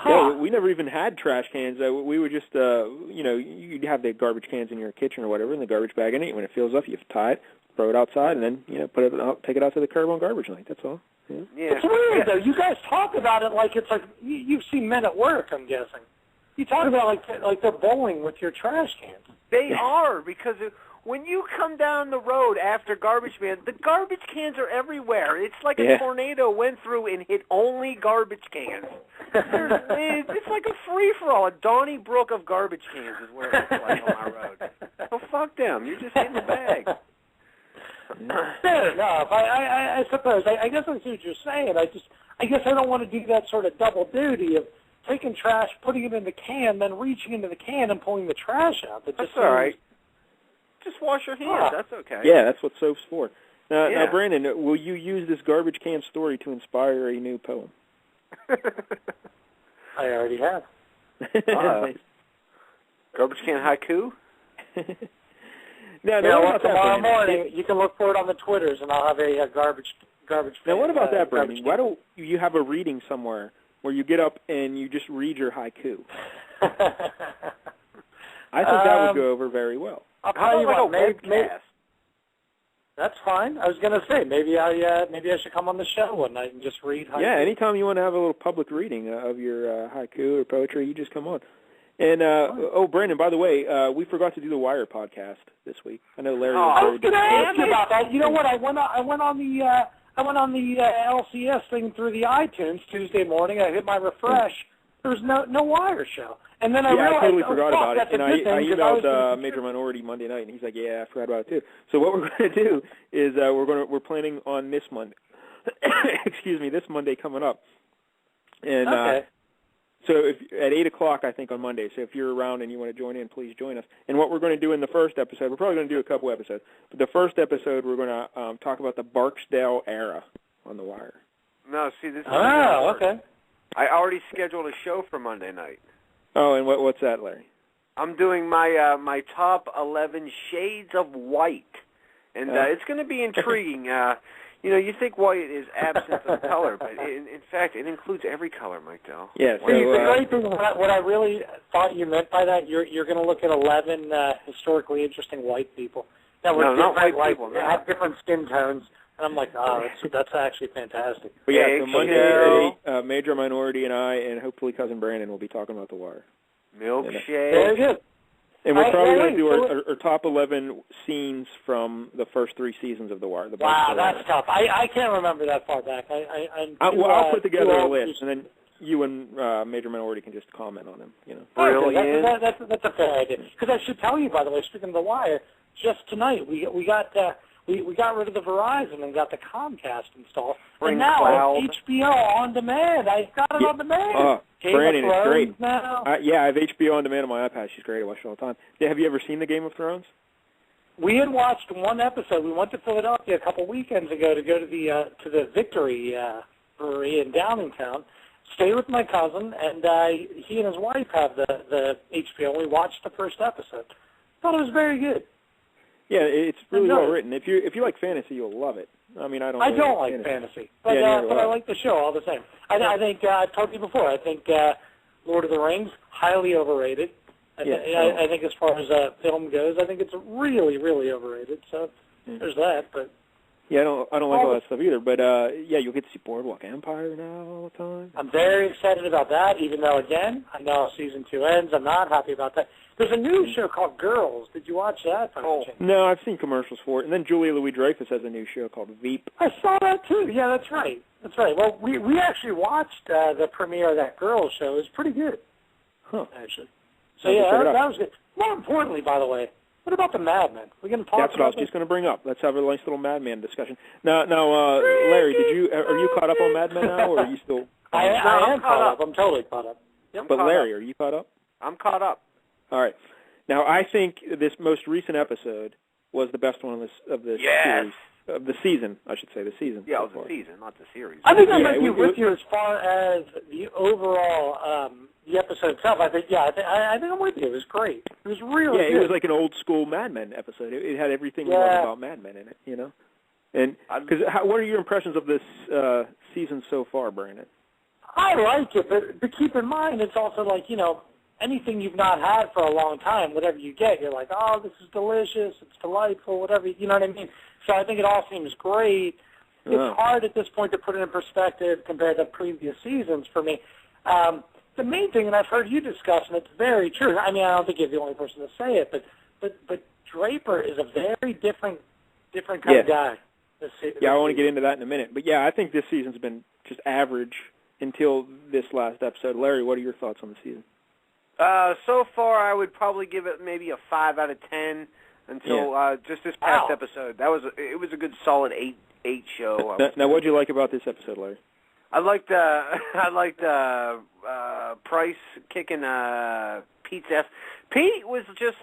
Yeah, we never even had trash cans. We would just, you'd have the garbage cans in your kitchen or whatever, and the garbage bag in it. When it fills up, you tie it, throw it outside, and then put it out, take it out to the curb on garbage night. That's all. Yeah. It's weird though. You guys talk about it like it's like you've seen Men at Work. I'm guessing. You talk about it like they're bowling with your trash cans. They are because when you come down the road after garbage man, the garbage cans are everywhere. It's like a tornado went through and hit only garbage cans. It's like a free-for-all, a Donnybrook of garbage cans is where it's like on our road. So fuck them. You're just in the bag. Fair enough. I suppose. I guess I see what you're saying. I guess I don't want to do that sort of double duty of taking trash, putting it in the can, then reaching into the can and pulling the trash out. That's all right. Just wash your hands. That's okay. Yeah, that's what soap's for. Now, Brandon, will you use this garbage can story to inspire a new poem? I already have. Garbage can haiku? Now, tomorrow morning, you can look for it on the Twitters, and I'll have a garbage. Now, what about that, Brandon? Why don't you have a reading somewhere where you get up and you just read your haiku? I think that would go over very well. I'll tell you what, That's fine. I was going to say maybe I should come on the show one night and just read haiku. Yeah, anytime you want to have a little public reading of your haiku or poetry, you just come on. And Brandon, by the way, we forgot to do the Wire podcast this week. I know Larry. I was going to ask you about that. You know what? I went on the LCS thing through the iTunes Tuesday morning. I hit my refresh. There was no Wire show. And then I realized, I totally forgot about it. And I emailed Major Minority Monday night, and he's like, "Yeah, I forgot about it too." So what we're going to do is we're planning on this Monday. Excuse me, this Monday coming up. And okay. So if at 8:00, I think on Monday. So if you're around and you want to join in, please join us. And what we're going to do in the first episode, we're probably going to do a couple episodes, but the first episode we're going to talk about the Barksdale era on the Wire. No, see, this is okay. I already scheduled a show for Monday night. Oh, and what's that, Larry? I'm doing my my top 11 shades of white, and it's going to be intriguing. You think white is absence of color, but in fact, it includes every color, Mike Dell. Yeah. So, the great thing, what I really thought you meant by that, you're going to look at 11 historically interesting white people that were not white people. No. Had different skin tones. And I'm like, that's actually fantastic. But yeah, so Monday at 8, Major Minority and I, and hopefully Cousin Brandon will be talking about the Wire. Milkshake. Very good. And we're probably going to do our top 11 scenes from the first 3 seasons of the Wire. Wow, that's tough. I can't remember that far back. I'll put together a list, and then you and Major Minority can just comment on them. Brilliant. That's a fair idea. Because I should tell you, by the way, speaking of the Wire, just tonight we got. We got rid of the Verizon and got the Comcast installed. And now I have HBO on demand. I got it on demand. Brandon, it's great. Now. I have HBO on demand on my iPad. She's great. I watch it all the time. Have you ever seen the Game of Thrones? We had watched one episode. We went to Philadelphia a couple weekends ago to go to the Victory Brewery in Downingtown. Stayed with my cousin, and he and his wife have the HBO. We watched the first episode. Thought it was very good. Yeah, it's really well written. If you like fantasy, you'll love it. I mean, I don't like fantasy, but I like the show all the same. I think I've told you before. I think Lord of the Rings highly overrated. I think as far as film goes, I think it's really, really overrated. So there's that. But yeah, I don't like all that stuff either. But you'll get to see Boardwalk Empire now all the time. I'm very excited about that. Even though, again, I know season 2 ends. I'm not happy about that. There's a new show called Girls. Did you watch that? No, I've seen commercials for it. And then Julia Louis-Dreyfus has a new show called Veep. I saw that too. Yeah, that's right. That's right. Well, we actually watched the premiere of that Girls show. It was pretty good. Huh. Actually. So that was good. More importantly, by the way, what about the Mad Men? We're going to talk. That's what I was just going to bring up. Let's have a nice little Mad Men discussion. Now, Larry, are you caught up on Mad Men now, or are you still? I am caught up. I'm totally caught up. Yep. But Larry, are you caught up? I'm caught up. All right. Now, I think this most recent episode was the best one of the series. Of the season, I should say, the season. Yeah, it was the season, not the series. I think I might be with you as far as the overall the episode itself. I think I'm with you. It was great. It was really good. It was like an old school Mad Men episode. It had everything you love about Mad Men in it, And what are your impressions of this season so far, Brandon? I like it, but keep in mind it's also like anything you've not had for a long time, whatever you get, you're like, oh, this is delicious, it's delightful, whatever, you know what I mean? So I think it all seems great. It's hard at this point to put it in perspective compared to previous seasons for me. The main thing, and I've heard you discuss, and it's very true. I mean, I don't think you're the only person to say it, but Draper is a very different kind of guy. I want to get into that in a minute. But, I think this season's been just average until this last episode. Larry, what are your thoughts on the season? So far, I would probably give it maybe a 5 out of 10 until just this past episode. It was a good solid 8 show. Now, what did you like about this episode, Larry? I liked Price kicking Pete's ass. Pete was just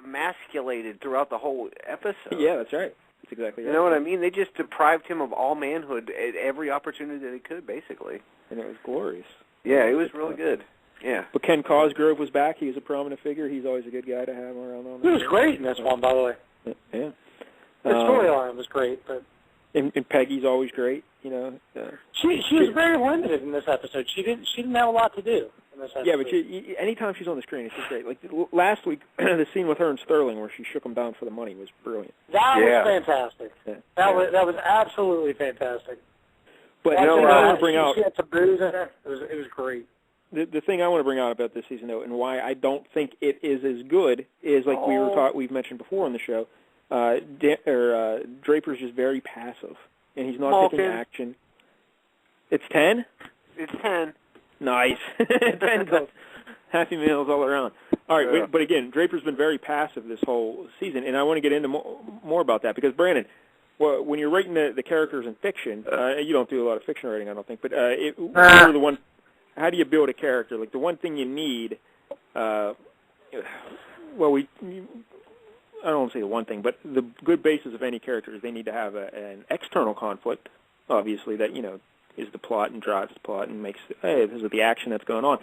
emasculated throughout the whole episode. Yeah, that's right. That's exactly right. You know what I mean? They just deprived him of all manhood at every opportunity that he could, basically. And it was glorious. Yeah, it was really good. Yeah. But Ken Cosgrove was back. He was a prominent figure. He's always a good guy to have around on. He was great in this one, by the way. Yeah. The storyline was great, but. And Peggy's always great, She was very limited in this episode. She didn't have a lot to do. in this Yeah, episode. but anytime she's on the screen, it's just great. Like last week, the scene with her and Sterling where she shook him down for the money was brilliant. That was fantastic. Yeah. That was absolutely fantastic. But I want to bring out she had some booze in her. It was great. The thing I want to bring out about this season, though, and why I don't think it is as good is like we've mentioned before on the show. Draper's just very passive, and he's not taking action. It's 10. It's 10. Nice. 10 goals. Happy meals all around. All right, but again, Draper's been very passive this whole season, and I want to get into more about that because Brandon, when you're writing the characters in fiction, you don't do a lot of fiction writing, I don't think, but how do you build a character? Like the one thing you need, I don't want to say the one thing, but the good basis of any character is they need to have an external conflict, obviously, that, is the plot and drives the plot and makes, hey, this is the action that's going on.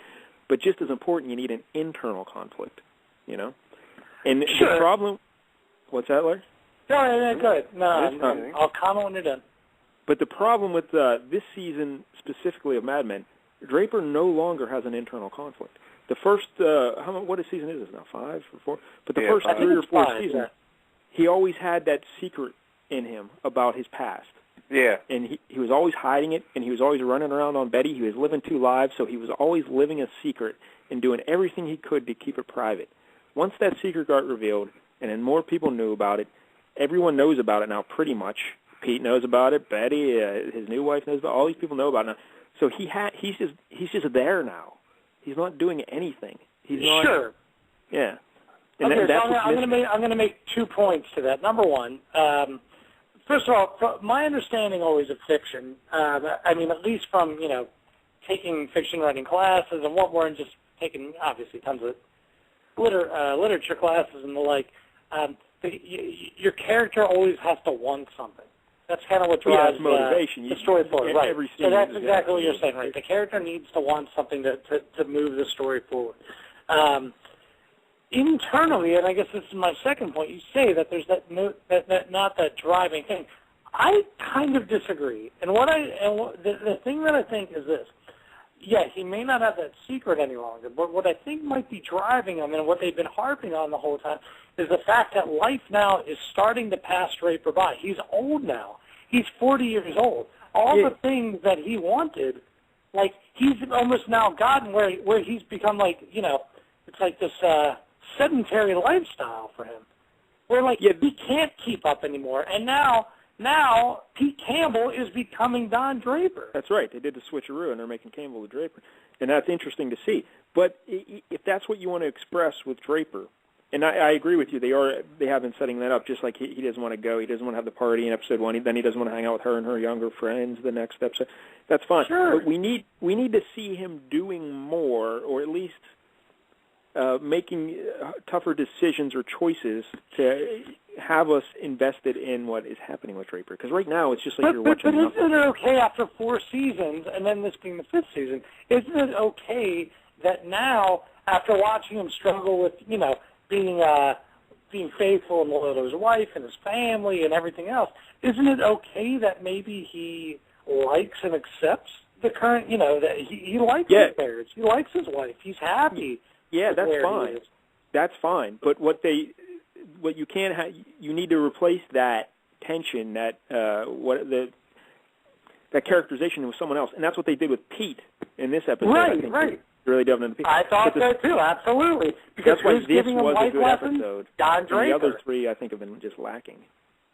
But just as important, you need an internal conflict, And the problem, what's that, Larry? No, good. No, I'll comment when you're done. But the problem with this season, specifically of Mad Men, Draper no longer has an internal conflict. The first, what season is this now, 5 or 4? But the first 3 or 4 seasons, he always had that secret in him about his past. Yeah. And he was always hiding it, and he was always running around on Betty. He was living 2 lives, so he was always living a secret and doing everything he could to keep it private. Once that secret got revealed, and then more people knew about it, everyone knows about it now pretty much. Pete knows about it, Betty, his new wife knows about it, all these people know about it now. So he's just there now. He's not doing anything. He's not. Sure. Yeah. And okay, I'm going to make 2 points to that. Number one, first of all, my understanding always of fiction, at least from taking fiction writing classes and what we're just taking obviously tons of literature classes and the like. Your character always has to want something. That's kind of what drives motivation. The story forward, right? So that's exactly what you're saying, right? The character needs to want something to move the story forward. Internally, and I guess this is my second point, you say that there's not that driving thing. I kind of disagree. And the thing that I think is this. Yeah, he may not have that secret any longer, but what I think might be driving him and what they've been harping on the whole time is the fact that life now is starting to pass Draper by. He's old now. He's 40 years old. All the things that he wanted, like he's almost now gotten where he's become like, it's like this sedentary lifestyle for him. Where he can't keep up anymore. And now Pete Campbell is becoming Don Draper. That's right. They did the switcheroo, and they're making Campbell the Draper. And that's interesting to see. But if that's what you want to express with Draper, and I agree with you, they have been setting that up, just like he doesn't want to go. He doesn't want to have the party in episode 1. Then he doesn't want to hang out with her and her younger friends the next episode. That's fine. Sure. But we need to see him doing more, or at least making tougher decisions or choices to have us invested in what is happening with Draper. Because right now it's just like you're watching. But isn't it okay after 4 seasons, and then this being the 5th season, isn't it okay that now, after watching him struggle with, being faithful and loyal to his wife and his family and everything else, isn't it okay that maybe he likes and accepts the current, that he likes his marriage, he likes his wife, he's happy. Yeah, that's fine. That's fine. But what you can't have, you need to replace that tension, that characterization with someone else, and that's what they did with Pete in this episode. Right. Really delved into Pete. I thought so too, absolutely. Because that's why this giving him was life a good lessons? episode. Don Draper. And the other 3, I think, have been just lacking.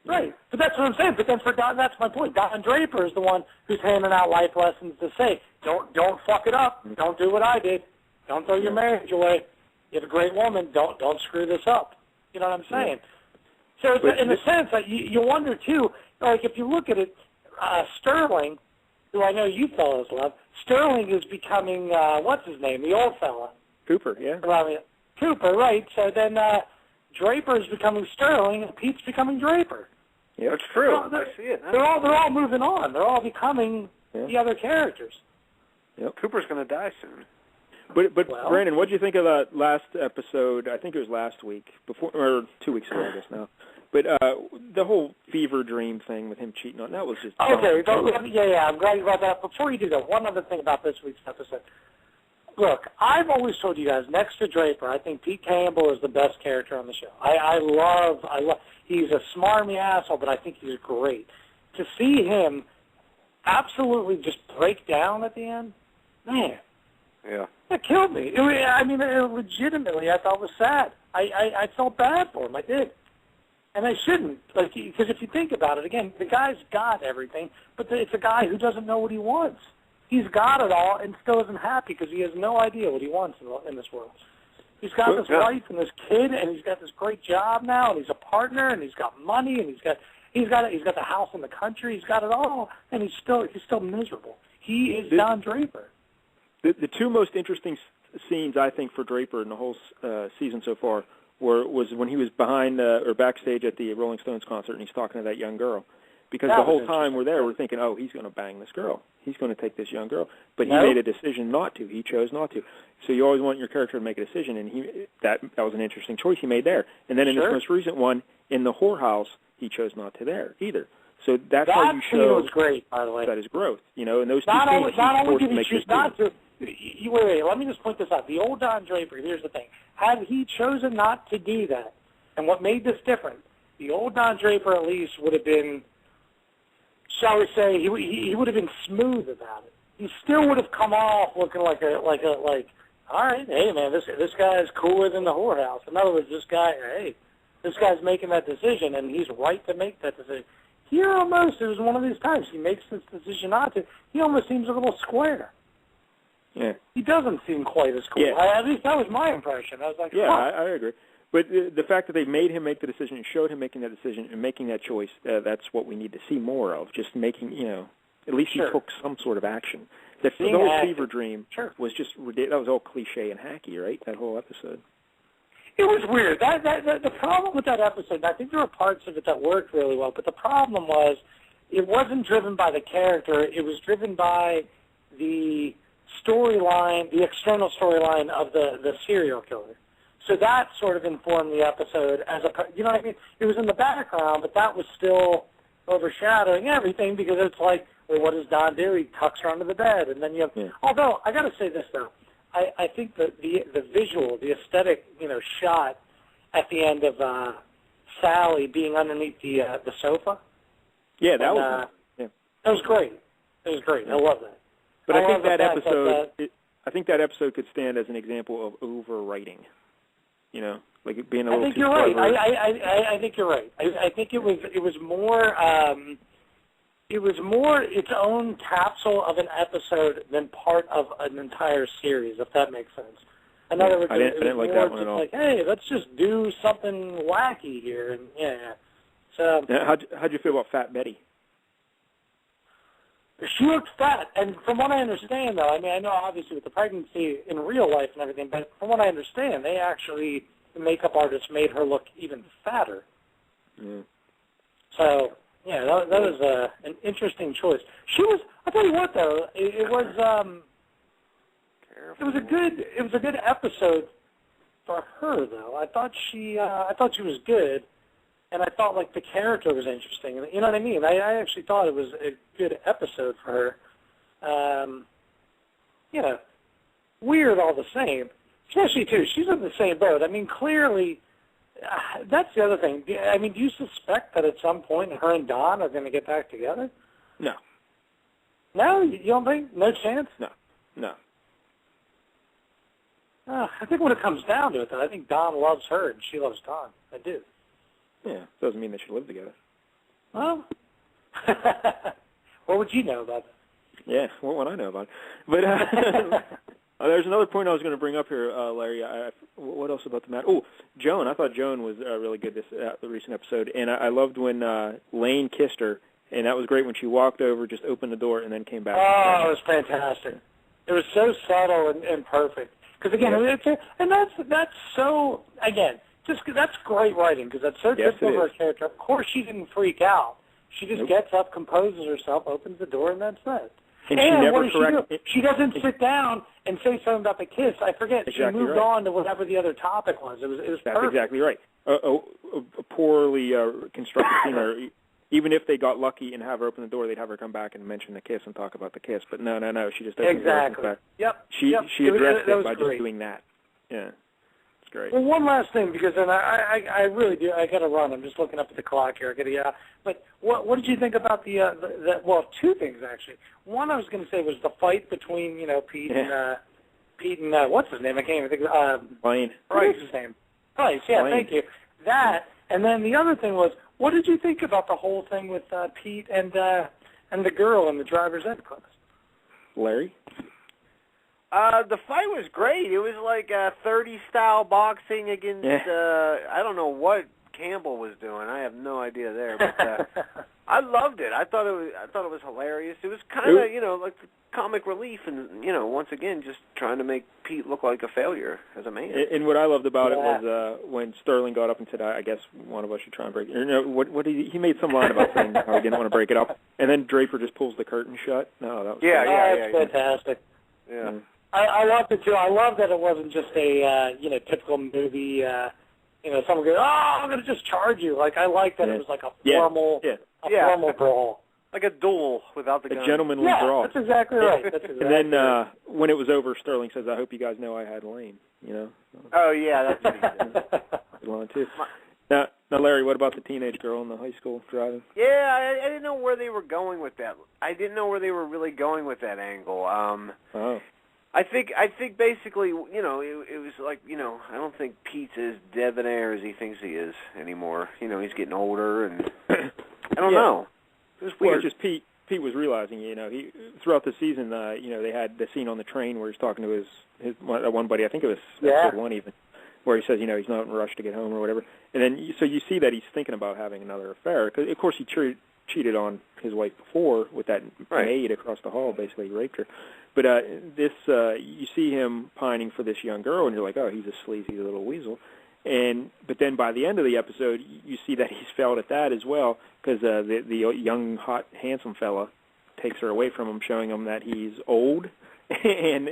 Right, but that's what I'm saying. But then for Don, that's my point. Don Draper is the one who's handing out life lessons to say, don't fuck it up. Don't do what I did. Don't throw your marriage away. You have a great woman. Don't screw this up. You know what I'm saying? So it's, in a sense, you wonder too. Like if you look at it, Sterling, who I know you fellas love, Sterling is becoming what's his name, the old fella. Cooper, yeah. Cooper, right? So then Draper is becoming Sterling, and Pete's becoming Draper. Yeah, that's true. I see it. They're all moving on. They're all becoming the other characters. Yep. Cooper's going to die soon. But Brandon, what did you think of that last episode? I think it was last week, or 2 weeks ago, I guess now. But the whole fever dream thing with him cheating on, that was just... Okay, I'm glad you brought that. Before you do that, one other thing about this week's episode. Look, I've always told you guys, next to Draper, I think Pete Campbell is the best character on the show. I love, he's a smarmy asshole, but I think he's great. To see him absolutely just break down at the end, man. Yeah. That killed me. Legitimately, I thought it was sad. I felt bad for him. I did. And I shouldn't. Because if you think about it, again, the guy's got everything, but it's a guy who doesn't know what he wants. He's got it all and still isn't happy because he has no idea what he wants in this world. He's got this wife and this kid, and he's got this great job now, and he's a partner, and he's got money, and he's got the house in the country. He's got it all, and he's still miserable. He is Don Draper. The two most interesting scenes, I think, for Draper in the whole season so far was when he was behind or backstage at the Rolling Stones concert, and he's talking to that young girl. Because the whole time we're there, we're thinking, oh, he's going to bang this girl. He's going to take this young girl. But he made a decision not to. He chose not to. So you always want your character to make a decision, and that was an interesting choice he made there. And then in this most recent one, in the whorehouse, he chose not to there either. So that's how you show was great, by the way. That is growth. And those two not scenes, only forced did to he make choose not to. Wait, let me just point this out. The old Don Draper, here's the thing. Had he chosen not to do that, and what made this different, the old Don Draper at least would have been, shall we say, he would have been smooth about it. He still would have come off looking like all right, hey man, this guy is cooler than the whorehouse. In other words, this guy's making that decision, and he's right to make that decision. Here almost, it was one of these times he makes this decision not to. He almost seems a little square. Yeah. He doesn't seem quite as cool. Yeah. At least that was my impression. I was like, yeah, I agree. But the fact that they made him make the decision and showed him making that decision and making that choice, that's what we need to see more of. Just making, at least he took some sort of action. The whole fever dream was just ridiculous. That was all cliche and hacky, right? That whole episode. It was weird. The problem with that episode, and I think there were parts of it that worked really well, but the problem was it wasn't driven by the character. It was driven by the storyline, the external storyline of the serial killer. So that sort of informed the episode you know what I mean? It was in the background, but that was still overshadowing everything because it's like, well, what does Don do? He tucks her under the bed, and then you have. Yeah. Although I got to say this though, I think that the visual, the aesthetic, shot at the end of Sally being underneath the sofa. Yeah, that was. That was great. It was great. I love that. But I think that episode. I think that episode could stand as an example of overwriting. Like it being a little too clever. I think you're right. I think it was more. It was more its own capsule of an episode than part of an entire series, if that makes sense. In other words, I didn't like that one at all. Like, hey, let's just do something wacky here, and So, how'd you feel about Fat Betty? She looked fat, and from what I understand, though, I know obviously with the pregnancy in real life and everything, but from what I understand, the makeup artist made her look even fatter. Yeah. So, yeah, that was an interesting choice. She was. I'll tell you what, though, it was a good episode for her, though. I thought she was good. And I thought, the character was interesting. You know what I mean? I actually thought it was a good episode for her. Weird all the same. Especially, too, she's in the same boat. Clearly, that's the other thing. Do you suspect that at some point her and Don are going to get back together? No. No? You don't think? No chance? No. I think when it comes down to it, though, I think Don loves her and she loves Don. I do. Yeah, doesn't mean they should live together. Well, what would you know about that? Yeah, what would I know about it? But there's another point I was going to bring up here, Larry. What else about the matter? Oh, Joan. I thought Joan was really good this the recent episode, and I loved when Lane kissed her, and that was great when she walked over, just opened the door, and then came back. Oh, it was fantastic. It was so subtle and perfect. Because again, that's so that's great writing because that's so typical of her character. Of course, she didn't freak out. She just gets up, composes herself, opens the door, and that's it. And what does she do? She doesn't sit down and say something about the kiss. I forget. Exactly she moved on to whatever the other topic was. It was That's perfect. exactly right. A poorly constructed scene. even if they got lucky and have her open the door, they'd have her come back and mention the kiss and talk about the kiss. But no, she just doesn't. Exactly. Yep. She addressed it by just doing that. Yeah. It's great. Well, one last thing, because then I really do. I got to run. I'm just looking up at the clock here. I got to get out. But what did you think about the well, two things actually. One I was going to say was the fight between Pete and what's his name? I can't even think of Blaine. What is his name? Price. Yeah, Blaine. Thank you. That, and then the other thing was, what did you think about the whole thing with Pete and the girl in the driver's ed class? Larry? The fight was great. It was like 30-style boxing against, I don't know what Campbell was doing. I have no idea there, but I loved it. I thought it was hilarious. It was kind of, like the comic relief, and once again, just trying to make Pete look like a failure as a man. And what I loved about it was when Sterling got up and said, "I guess one of us should try and break it." What he made some line about saying how he didn't want to break it up, and then Draper just pulls the curtain shut. No, that was that's fantastic. Yeah. I loved it too. I love that it wasn't just a typical movie. Someone goes, "Oh, I'm going to just charge you." Like I like that it was like a formal, formal brawl, like a duel without the gun. A gentlemanly brawl. That's exactly right. And then when it was over, Sterling says, "I hope you guys know I had Lane." Oh yeah, that's one too. Now, Larry, what about the teenage girl in the high school driving? Yeah, I didn't know where they were going with that. I didn't know where they were really going with that angle. I think basically, it was like, I don't think Pete's as debonair as he thinks he is anymore. He's getting older, and I don't know. It was weird. Well, just Pete was realizing, he throughout the season, they had the scene on the train where he's talking to his one buddy. I think it was episode 1 even, where he says, he's not in a rush to get home or whatever. And then so you see that he's thinking about having another affair. 'Cause of course, he cheated on his wife before with that maid across the hall. Basically, he raped her. But you see him pining for this young girl, and you're like, oh, he's a sleazy little weasel. But then by the end of the episode, you see that he's failed at that as well, because the young, hot, handsome fella takes her away from him, showing him that he's old and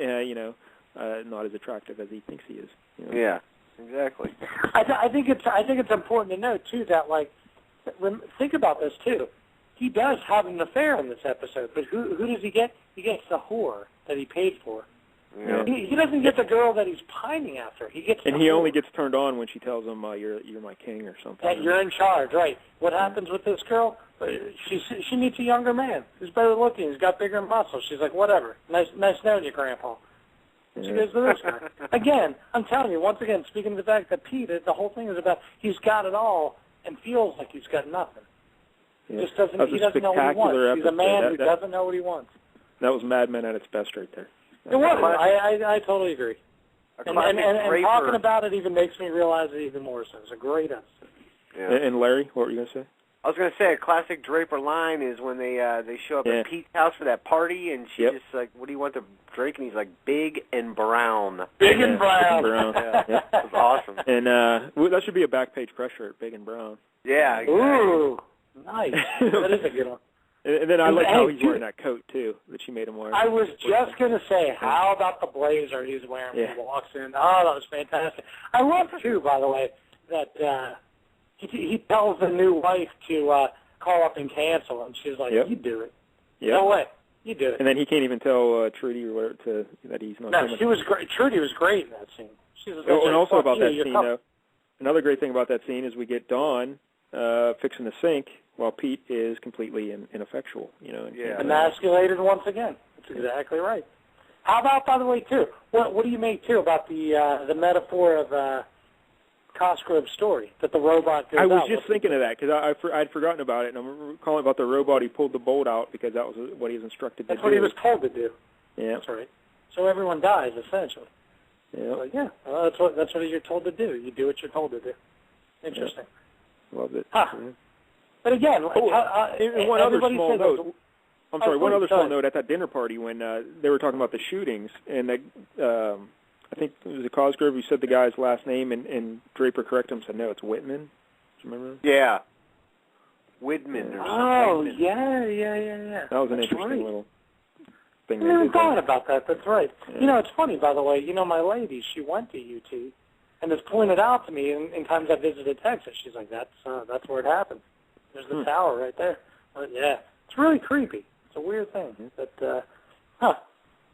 not as attractive as he thinks he is. Yeah, exactly. I think it's important to note too that think about this too. He does have an affair in this episode, but who does he get? He gets the whore that he paid for. Yeah. He doesn't get the girl that he's pining after. He gets. And he only gets turned on when she tells him, "You're my king" or something. That you're in charge, right? What happens with this girl? She meets a younger man who's better looking. He's got bigger muscles. She's like, whatever. Nice knowing you, Grandpa. And she goes to this guy. Again, I'm telling you, once again, speaking of the fact that Pete, the whole thing is about he's got it all and feels like he's got nothing. Yeah. Just doesn't. He doesn't know what he wants. Episode. He's a man who doesn't know what he wants. That was Mad Men at its best right there. It was. I totally agree. And talking about it even makes me realize it even more so. It's a great episode. Yeah. And Larry, what were you going to say? I was going to say a classic Draper line is when they show up at Pete's house for that party, and she's just like, "What do you want to drink?" And he's like, "Big and brown." Big and brown. Yeah, that's awesome. And that should be a back page press shirt, Big and Brown. Yeah, exactly. Ooh, nice. That is a good one. And then I like how he's wearing that coat, too, that she made him wear. I was just going to say, how about the blazer he's wearing when he walks in? Oh, that was fantastic. I love, too, by the way, that he tells the new wife to call up and cancel, and she's like, you do it. Yep. No way. You do it. And then he can't even tell Trudy or whatever that he's not No, she was great. Trudy was great in that scene. She was and also about that scene, though, another great thing about that scene is we get Dawn fixing the sink while Pete is completely ineffectual. Emasculated once again. That's exactly right. How about, by the way, too, what do you make, too, about the metaphor of Cosgrove's story, that the robot goes out? I was just thinking of that, because I'd forgotten about it, and I'm calling about the robot. He pulled the bolt out because that was what he was instructed to do. That's what he was told to do. Yeah. That's right. So everyone dies, essentially. Yeah. So, that's what you're told to do. You do what you're told to do. Interesting. Yeah. Loved it. Huh. Yeah. But again, one other small note. I'm sorry. One other small note at that dinner party when they were talking about the shootings, and I think it was Cosgrove who said the guy's last name, and Draper corrected him and said, "No, it's Whitman." Do you remember that? Yeah. Whitman. Oh, yeah. That was an interesting little thing. I never thought about that. That's right. Yeah. It's funny, by the way. My lady, she went to UT, and has pointed out to me in times I visited Texas. She's like, "That's where it happened." There's the tower right there. But, yeah, it's really creepy. It's a weird thing. But,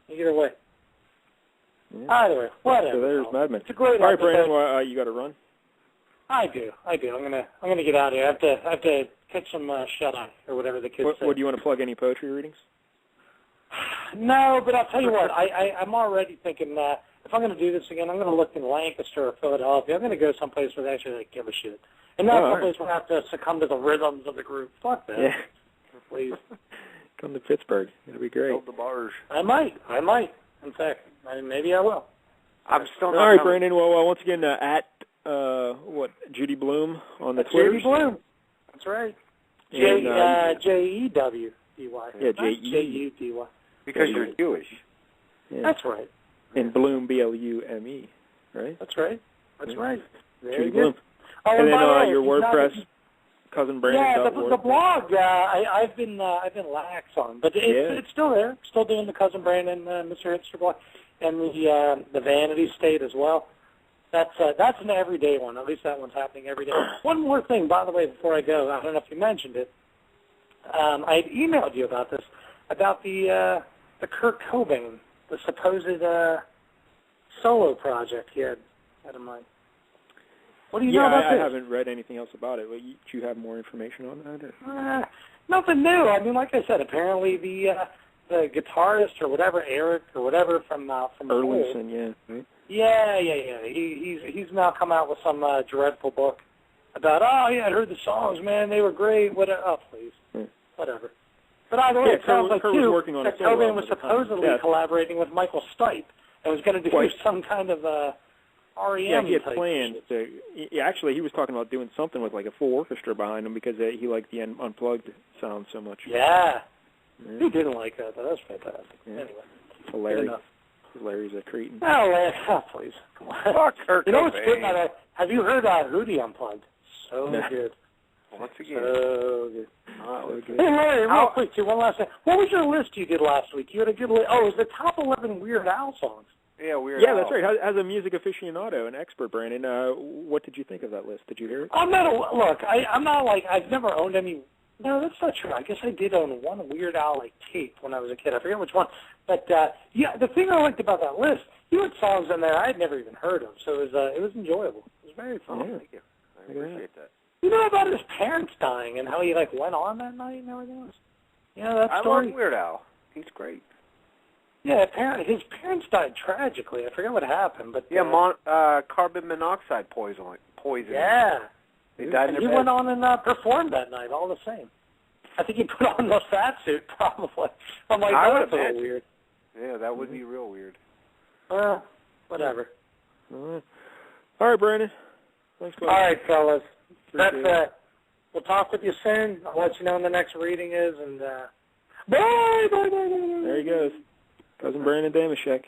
either way. Yeah. Either way, whatever. So there's Mad Men. It's a great All right, episode. Brandon, well, you got to run? I do. I'm gonna get out of here. I have to catch some shut-eye or whatever the kids say. What do you want to plug? Any poetry readings? No, but I'll tell you what. I'm already thinking if I'm going to do this again, I'm going to look in Lancaster or Philadelphia. I'm going to go someplace where they actually give a shit, and not someplace where I have to succumb to the rhythms of the group. Fuck that. Yeah. Please. Come to Pittsburgh. It'll be great. Build the bars. I might. In fact, maybe I will. I'm still not. All right, coming. Brandon. Well, once again, at Judy Bloom on the Twitter. Judy Bloom. That's right. J-E-W-D-Y. Yeah, J-U-D-Y. Because you're Jewish. Yeah. That's right. And Bloom, B-L-U-M-E, right? That's right. That's right. Very Judy good. Bloom. Oh, And then by the way, your WordPress, Cousin Brandon. Yeah, the blog. I've been lax on, but it's still there. Still doing the Cousin Brandon, Mr. Hipster blog, and the Vanity State as well. That's an everyday one. At least that one's happening every day. One more thing, by the way, before I go, I don't know if you mentioned it. I had emailed you about this, about the Kurt Cobain, the supposed solo project he had in mind. What do you know about this? I haven't read anything else about it. Do you have more information on that? Or? Nothing new. I mean, like I said, apparently the guitarist or whatever, Eric or whatever from Erlinson, yeah. Right? Yeah. He's now come out with some dreadful book about, I heard the songs, man, they were great. Please, whatever. But either way, it sounds like too that Cobain was supposedly collaborating with Michael Stipe and was going to do some kind of REM. Yeah, he had type plans shit. to. Actually, he was talking about doing something with like a full orchestra behind him because he liked the unplugged sound so much. Yeah. Who didn't like that? That's fantastic. Yeah. Anyway, Hilarious. Larry's a cretin. Please. Come on. Fuck Kurt You know what's good Cobain. about that? Have you heard Hootie Unplugged? So good. Once again. So good. So good. Hey, Larry, real quick, too, one last thing. What was your list you did last week? You had a good list. Oh, it was the top 11 Weird Al songs. Yeah, Weird Yeah, Al. that's right. As a music aficionado, an expert, Brandon, what did you think of that list? Did you hear it? I'm not I've never owned any. No, that's not true. I guess I did own one Weird Al tape when I was a kid. I forget which one. But the thing I liked about that list, you had songs in there I had never even heard of, so it was enjoyable. It was very fun. Yeah. Thank you. I appreciate that. You know about his parents dying and how he went on that night and everything else? You know that story? I love Weird Al. He's great. Yeah, his parents died tragically. I forget what happened, but carbon monoxide poisoning. Yeah. They died in He their went bed. on and performed that night, all the same. I think he put on the fat suit, probably. I'm like, that's a little weird. Yeah, that would be real weird. Whatever. All right, Brandon. Thanks, All right, fellas. That's it. We'll talk with you soon. I'll let you know when the next reading is, and bye. There he goes. Cousin Brandon Damashek.